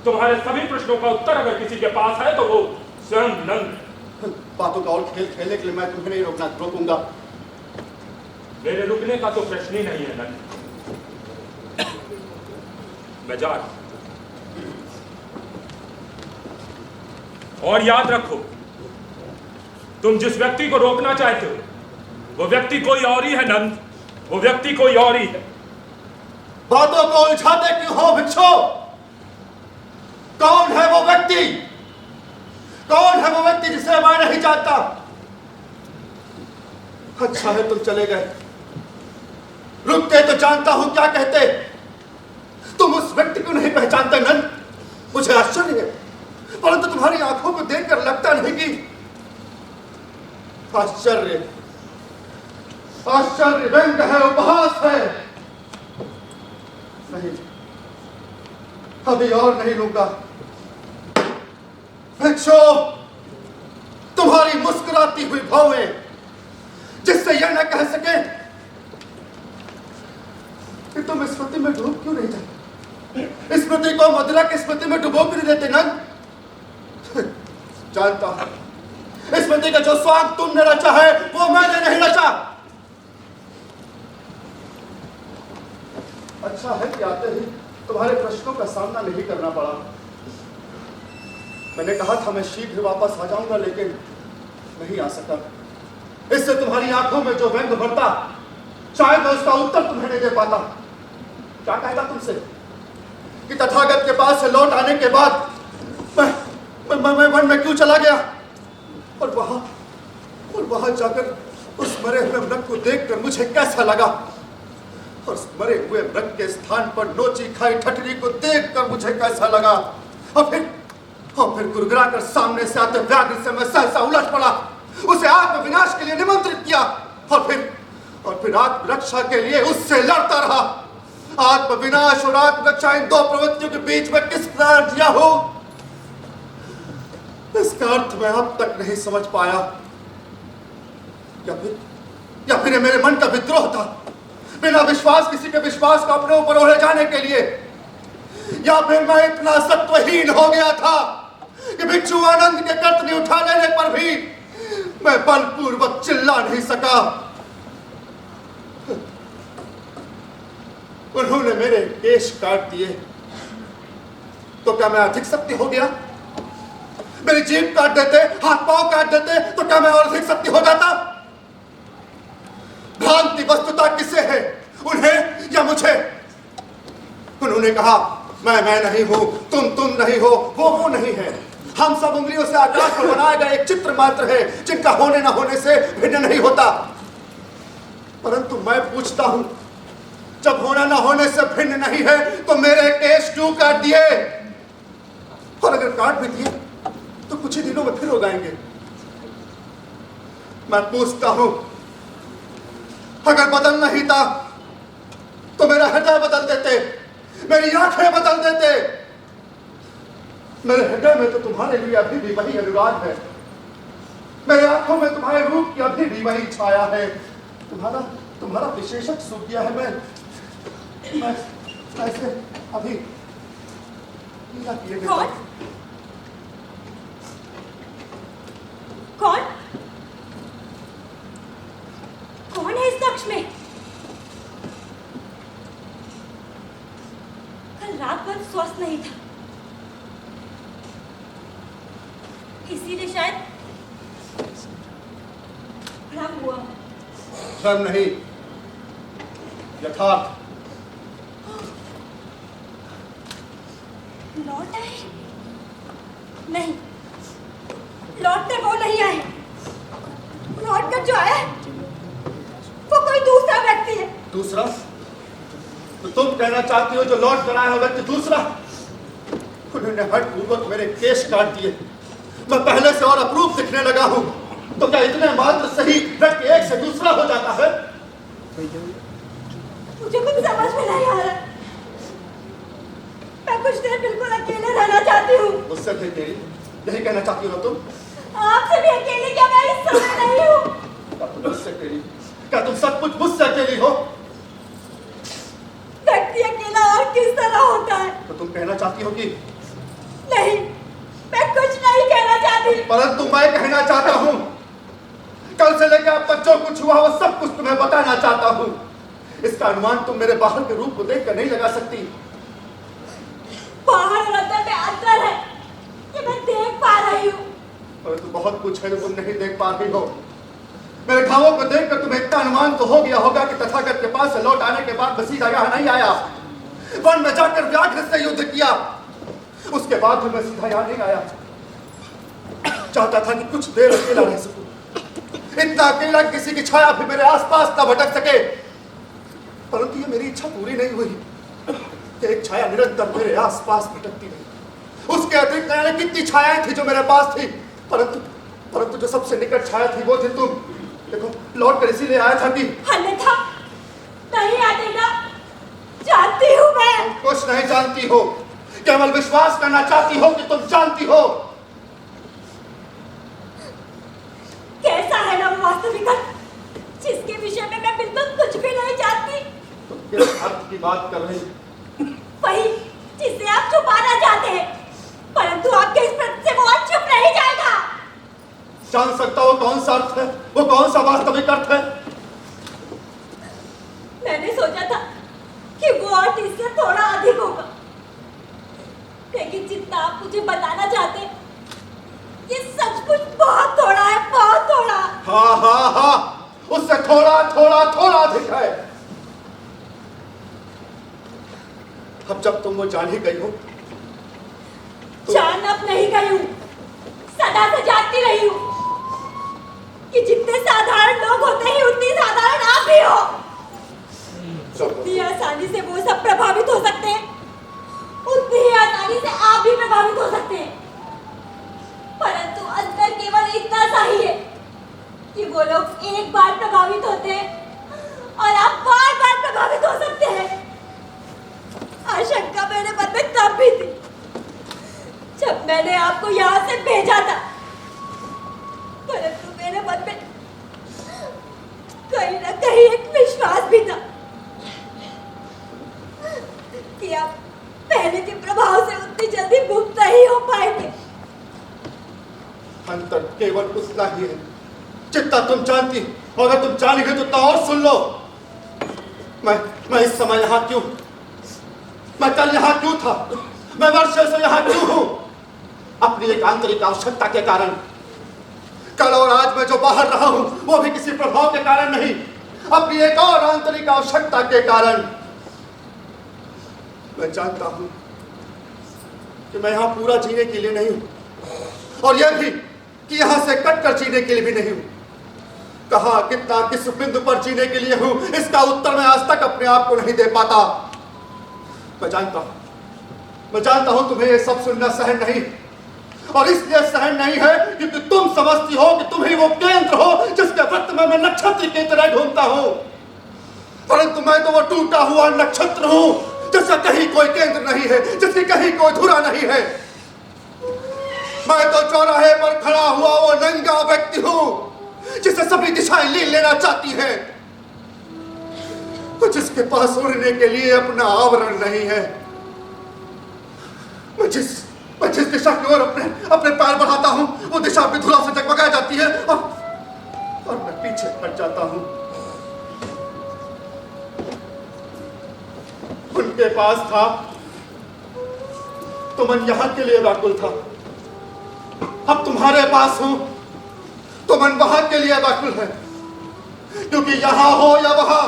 तुम्हारे सभी प्रश्नों का उत्तर अगर किसी के पास है तो वो स्वयं नंद। बातों का और खेल खेलने के लिए मैं तुम्हें नहीं रोकूंगा। मेरे रुकने का तो प्रश्न ही नहीं है नंद। मैं जा रहा हूं। और याद रखो, तुम जिस व्यक्ति को रोकना चाहते हो वो व्यक्ति कोई और ही है नंद, वो व्यक्ति कोई और ही है। बातों को उलझाते क्यों हो भिक्षु? कौन है वो व्यक्ति? कौन है वो व्यक्ति जिसे मैं नहीं जानता? अच्छा है तुम चले गए, रुकते तो जानता हूं क्या कहते। तुम उस व्यक्ति को नहीं पहचानते नंद, मुझे आश्चर्य है, परंतु तुम्हारी आंखों को देखकर लगता नहीं कि आश्चर्य आश्चर्य व्यंग है, उपहास है। नहीं, अभी और नहीं लूंगा। भिक्षु, तुम्हारी मुस्कुराती हुई भौएं जिससे यह न कह सके कि तुम स्मृति में डूब क्यों नहीं जाते, स्मृति को मदिरा की स्मृति में डुबो क्यों नहीं देते नंद? जानता हूं स्मृति का जो स्वाद तुमने रचा है वो मैंने नहीं रचा। अच्छा है कि आते ही तुम्हारे प्रश्नों का सामना नहीं करना पड़ा। मैंने कहा था मैं शीघ्र वापस आ जाऊंगा, लेकिन नहीं आ सका। इससे तुम्हारी आंखों में जो व्यंग भरता, शायद मैं उसका उत्तर तुम्हें नहीं दे पाता। क्या कहता तुमसे कि तथागत के पास से लौट आने के बाद मैं वन में क्यों चला गया, और वहां जाकर उस मरे हुए मृग को देखकर मुझे कैसा लगा, और उस मरे हुए मृग के स्थान पर नोची खाई ठठरी को देखकर मुझे कैसा लगा, और फिर गुरगुरा कर सामने से आते व्याघ्र से मैं सहसा उलट पड़ा, उसे आत्म विनाश के लिए निमंत्रित किया, और फिर आत्मरक्षा के लिए उससे लड़ता रहा। आत्म विनाश और आत्मरक्षा, इन दो प्रवृत्तियों के बीच में किस प्रकार जिया हो, इसका अर्थ मैं अब तक नहीं समझ पाया। या फिर मेरे मन का विद्रोह था, बिना विश्वास किसी के विश्वास को अपने ऊपर ओढ़े जाने के लिए, या फिर मैं इतना सत्वहीन हो गया था कि भिक्षु आनंद के कर्तनी उठा लेने पर भी मैं बलपूर्वक चिल्ला नहीं सका। उन्होंने मेरे केश काट दिए तो क्या मैं अधिक शक्ति हो गया? मेरी जीभ काट देते, हाथ पांव काट देते तो क्या मैं और अधिक शक्ति हो जाता? भ्रांति वस्तुता किसे है, उन्हें या मुझे? उन्होंने कहा मैं नहीं हूं, तुम नहीं हो, वो नहीं है। हम सब उंगलियों से आकाश में बनाए गए एक चित्र मात्र है, जिनका होने न होने से भिन्न नहीं होता। परंतु मैं पूछता हूं, जब होना न होने से भिन्न नहीं है तो मेरे केश क्यों काट दिए? और अगर काट भी दिए तो कुछ ही दिनों में फिर हो जाएंगे। मैं पूछता हूं, अगर बदलना ही था तो मेरा हृदय बदल देते, मेरी आंखें बदल देते। मेरे हृदय में तो तुम्हारे लिए अभी भी वही अनुराग है, मेरी आंखों में तुम्हारे रूप की अभी भी वही छाया है। तुम्हारा विशेषक सूख गया है। मैं ऐसे अभी कौन कौन कौन है इस कक्ष में? कल रात भर स्वस्थ नहीं था, इसीलिए शायद भ्रम हुआ। भ्रम नहीं, यथार्थ। लौट आए? नहीं, लौटते वो नहीं आए। लौट कर जो आया वो कोई दूसरा व्यक्ति है। दूसरा? तो तुम कहना चाहती हो जो लौट कर आया हो व्यक्ति दूसरा? उन्होंने हठपूर्वक मेरे केश काट दिए, मैं पहले से और अप्रूप दिखने लगा हूं। तो क्या इतने मात्र सही व्यक्ति एक से दूसरा हो जाता है? मुझे कुछ समझ में नहीं आ रहा। मैं कुछ देर बिल्कुल अकेले रहना चाहती हूँ। मुझसे भी तेरी यही कहना चाहती हो तुम? आपसे भी अकेले क्या मैं इस समय नहीं हूँ? मुझसे तेरी, क्या तुम सचमुच मुझसे अकेली हो? व्यक्ति अकेला और किस तरह होता है? तो तुम कहना चाहती हो कि? नहीं, मैं कुछ नहीं कहना चाहती। परंतु मैं कहना चाहता हूँ, कल से लेकर अब तक जो कुछ हुआ वो सब कुछ तुम्हें बताना चाहता हूँ। इसका अनुमान तुम मेरे बाहर के रूप को देखकर नहीं लगा सकती। बाहर और अंदर में अंतर है, ये मैं देख पा रही हूँ। परंतु बहुत कुछ है जो तुम नहीं देख पा रही हो। मेरे घावों को देखकर तुम्हें इतना अनुमान तो हो गया होगा कि तथागत के पास से लौट आने के बाद सीधा यहाँ नहीं आया, वन में जाकर व्याघ्र से युद्ध किया। उसके बाद मैं सीधा यहाँ नहीं आया। चाहता था कि कुछ देर अकेला रह सकूं, इतना अकेला किसी की छाया भी मेरे आसपास न भटक सके। परंतु ये मेरी इच्छा पूरी नहीं हुई। एक छाया निरंतर मेरे आसपास भटकती रही। उसके अतिरिक्त जाने कितनी छायाएं थी जो मेरे पास थी, परंतु जो सबसे निकट छाया थी वो थी तुम। देखो, लौट कर इसीलिए आया था कि अन्यथा नहीं आते ना। जानती हूँ मैं। तुम कुछ नहीं जानती हो, केवल विश्वास करना चाहती हो कि तुम जानती हो। कैसा है ना वो वास्तविकता जिसके विषय में मैं बिल्कुल कुछ भी नहीं जानती। तुम किस अर्थ की बात कर रही? वही जिसे आप छुपाना चाहते हैं, परंतु आपके इस प्रश्न से वो आज चुप नहीं जाएगा। जान सकता हो कौन सा अर्थ है, वो कौन सा वास्तविक अर्थ है? मैंने सोचा था कि वो अर्थ इससे थोड़ा अधिक होगा, लेकिन जितना आप मुझे बताना चाहते हैं ये सचमुच बहुत थोड़ा है, बहुत थोड़ा। हाँ हाँ हाँ, उससे थोड़ा थोड़ा थोड़ा अधिक है। अब जब तुम वो जान ही गई हो तो... जान अब नहीं गई हूँ, सदा से जानती रही हूँ कि जितने साधारण लोग होते हैं उतनी साधारण आप भी हो। जितनी आसानी से वो सब प्रभावित हो सकते हैं उतनी ही आसानी से आप भी प्रभावित हो सकते हैं। परंतु अंतर केवल इतना सा ही है कि वो लोग एक बार प्रभावित होते हैं और आप बार बार प्रभावित हो सकते हैं। आशंका मेरे मन में तब भी थी जब मैंने आपको यहाँ से भेजा था, परंतु मेरे मन में कहीं ना कहीं एक विश्वास भी था कि आप पहले के प्रभाव से उतनी जल्दी मुक्त नहीं हो पाएंगे। अंतर केवल उतना ही है जितना तुम जानती हो। अगर तुम जानी हो तो उतना और सुन लो। मैं इस समय यहाँ क्यों, मैं कल यहाँ क्यों था, मैं वर्षों से यहाँ क्यों हूँ? अपनी एक आंतरिक आवश्यकता के कारण। कल और आज मैं जो बाहर रहा हूँ वो भी किसी प्रभाव के कारण नहीं, अपनी एक और आंतरिक आवश्यकता के कारण। मैं जानता हूँ कि मैं यहाँ पूरा जीने के लिए नहीं हूँ, और यह भी कि यहाँ से कटकर जीने के लिए भी नहीं हूँ। कहाँ, कितना, किस बिंदु पर जीने के लिए हूँ, इसका उत्तर मैं आज तक अपने आप को नहीं दे पाता। मैं जानता हूँ तुम्हें ये सब सुनना सहन नहीं, और इसलिए सहन नहीं है क्योंकि तुम समझती हो कि तुम ही वो केंद्र हो जिसके वृत्त में मैं नक्षत्र की तरह ढूंढता हूं, परंतु मैं तो वो टूटा हुआ नक्षत्र हूं जिसका कहीं कोई केंद्र नहीं है, जिसकी कहीं कोई धुरा नहीं है। मैं तो चौराहे पर खड़ा हुआ वो नंगा व्यक्ति हूं जिसे सभी दिशाएं लीन लेना चाहती हैं, तो जिसके पास उड़ने के लिए अपना आवरण नहीं है। मैं जिस दिशा की ओर अपने पैर बढ़ाता हूं वो दिशा अपनी धुला से जगमगाई जाती है और मैं पीछे हट जाता हूं। उनके पास था तो मन यहां के लिए व्याकुल था, अब तुम्हारे पास हूं तो मन वहां के लिए व्याकुल है, क्योंकि यहां हो या वहां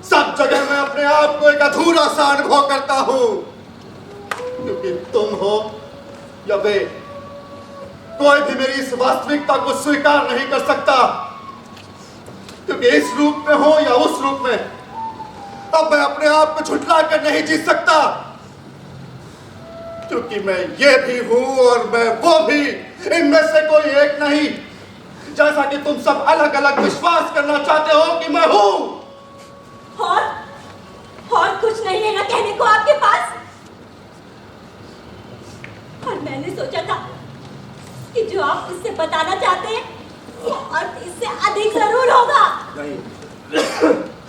सब जगह मैं अपने आप को एक अधूरा सा अनुभव करता हूं, क्योंकि तुम हो या वे, कोई भी मेरी इस वास्तविकता को स्वीकार नहीं कर सकता, क्योंकि इस रूप में हो या उस रूप में अब मैं अपने आप को झुठला कर नहीं जी सकता, क्योंकि मैं ये भी हूं और मैं वो भी, इनमें से कोई एक नहीं, जैसा कि तुम सब अलग अलग विश्वास करना चाहते हो कि मैं हूं। और कुछ नहीं है ना कहने को आपके पास? और मैंने सोचा था कि जो आप इससे बताना चाहते हैं वो अर्थ इससे अधिक जरूर होगा। नहीं,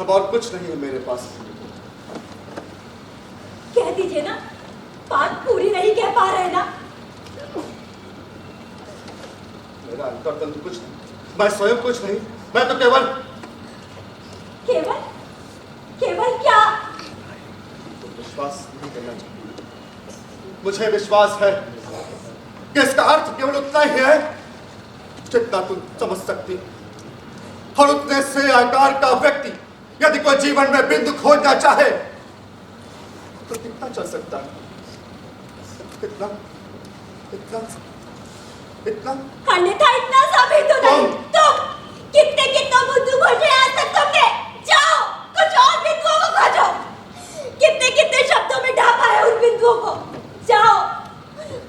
अब और कुछ नहीं है मेरे पास। कह दीजिए ना, बात पूरी नहीं कह पा रहे ना? मेरा अंतर्तंत्र कुछ नहीं, मैं स्वयं कुछ नहीं, मैं तो केवल क्या? तो विश्वास नहीं करना चाहिए। मुझे विश्वास है कि इसका अर्थ केवल उतना ही है जितना तुम समझ सकती, और उतने से आकार का व्यक्ति यदि कोई जीवन में बिंदु खोजना चाहे तो कितना चल सकता है? कितना अन्यथा इतना सा भी तो नहीं। तुम कितने बिंदु खोजे आज तक तुमने? जाओ कुछ और बिंदुओं को खोजो। कितने शब्दों में ढापा है उन बिंदुओं को। जाओ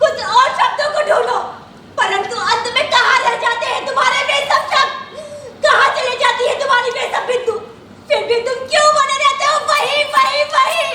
कुछ और शब्दों को ढूंढो, परंतु अंत में कहाँ रह जाते हैं तुम्हारे वे सब शब्द? कहाँ चले जाती है तुम्हारी वे सब बिंदु? फिर भी तुम क्यों बने रहते हो वही वही वही?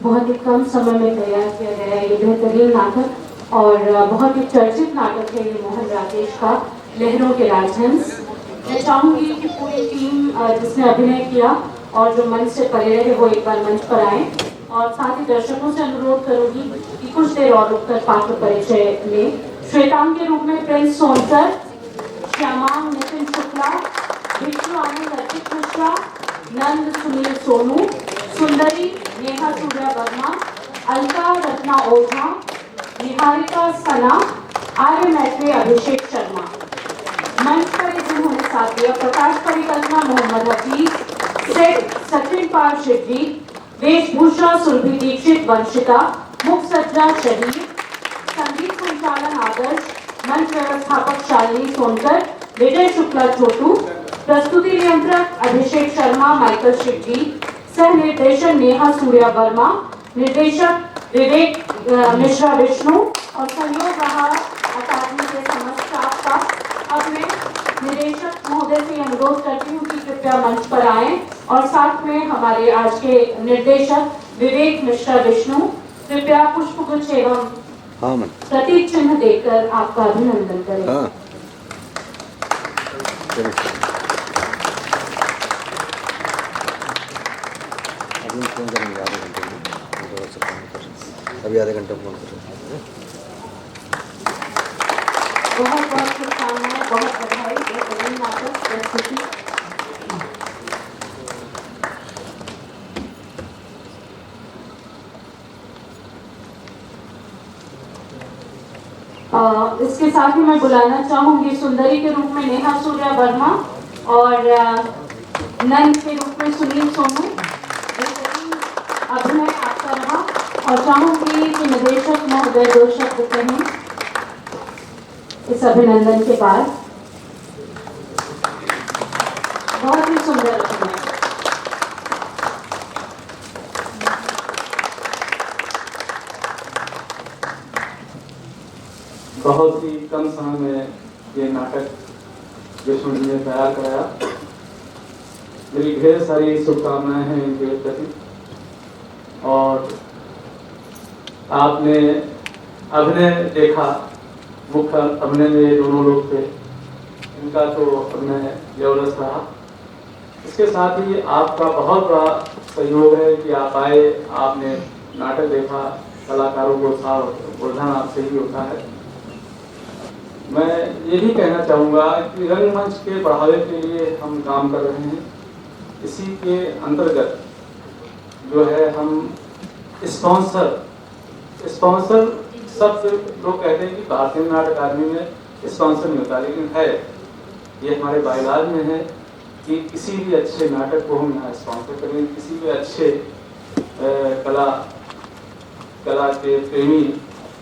बहुत ही कम समय में तैयार किया गया ये बेहतरीन नाटक और बहुत ही चर्चित नाटक है ये मोहन राकेश का लहरों के राजहंस। मैं चाहूंगी कि पूरी टीम जिसने अभिनय किया और जो मंच से परे रहे वो एक बार मंच पर आए, और साथ ही दर्शकों से अनुरोध करूंगी कि कुछ देर और रुककर पात्र परिचय लें। श्वेतांग के रूप में प्रिंस सोनकर, श्यामांग नितिन शुक्ला, विष्णु आनंद अर्पित मिश्रा, नंद सुनील सोनू, सुंदरी नेहा सूर्या वर्मा, अलका रत्ना ओझा, निहारिका सना, आर्य मैत्री अभिषेक शर्मा। मंच पर जिन्होंने साथ दिया प्रकाश परिकल्पना मोहम्मद हफीज, सेठ सचिन पाल शिवजी, वेशभूषा सुरभि दीक्षित वंशिका, मुख सज्जा शहीद, संगीत संचालन आदर्श, मंच व्यवस्थापक शालिनी सोनकर, विजय शुक्ला छोटू, प्रस्तुति नियंत्रक अभिषेक शर्मा माइकल शिवजी, सह निर्देशन नेहा सूर्या वर्मा, निर्देशक विवेक मिश्रा विष्णु और सहयोग रहा अकादमी के समस्त स्टाफ का। अब मैं निदेशक महोदय से अनुरोध करती हूँ कि कृपया मंच पर आएं और साथ में हमारे आज के निर्देशक विवेक मिश्रा विष्णु कृपया पुष्पगुच्छ एवं हाँ मन प्रतीक चिन्ह देकर आपका अभिनंदन करें। हाँ चलो अभी फोन करेंगे आधे घंटे में अभी आधे घंटे में फोन करेंगे। बहुत बहुत शुभकामनाएं, बहुत बधाई। एक अगली नाटक प्रस्तुति इसके साथ ही मैं बुलाना चाहूंगी सुंदरी के रूप में नेहा सूर्या वर्मा और नंद के रूप में सुनील सोनू। अभिनय आपका रहा और चाहूंगी कि निदेशक महोदय 2 शब्द कहें इस अभिनंदन के बाद। बहुत ही सुंदर अभिनय। बहुत ही कम समय में ये नाटक विष्णु जी ने तैयार कराया। मेरी ढेर सारी शुभकामनाएं हैं इनके प्रति। और आपने अभिनय देखा, मुख्य अभिनय में ये दोनों लोग थे, इनका तो अभिनय जबरदस्त रहा। इसके साथ ही आपका बहुत बड़ा सहयोग है कि आप आए, आपने नाटक देखा, कलाकारों को सावधान आपसे ही होता है। मैं यही कहना चाहूँगा कि रंगमंच के बढ़ावे के लिए हम काम कर रहे हैं। इसी के अंतर्गत जो है हम स्पॉन्सर सब लोग कहते हैं कि भारतीय नाटक अकादमी में स्पॉन्सर नहीं होता, लेकिन है, ये हमारे बाइलाज में है कि किसी भी अच्छे नाटक को हम यहाँ स्पॉन्सर करें, किसी भी अच्छे कला के प्रेमी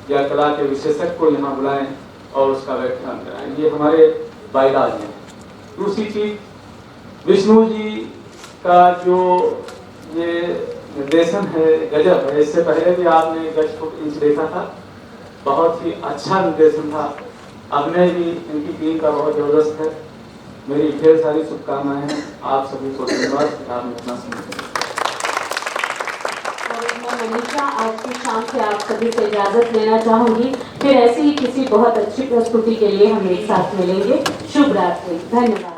या कला के विशेषज्ञ को यहाँ बुलाएं और उसका व्याख्यान कराएं। ये हमारे बाइलाज में। दूसरी चीज विष्णु जी का जो ये निर्देशन है गजब है। इससे पहले भी आपने गज फुट इंच देखा था, बहुत ही अच्छा निर्देशन था। अभिनय भी इनकी टीम का बहुत जबरदस्त है। मेरी ढेर सारी शुभकामनाएं हैं आप सभी को। धन्यवाद कि आपने इतना समय। मनीषा, आज की शाम से आप सभी से इजाजत लेना चाहूंगी। फिर ऐसी ही किसी बहुत अच्छी प्रस्तुति के लिए हम एक साथ मिलेंगे। शुभ रात्रि, धन्यवाद।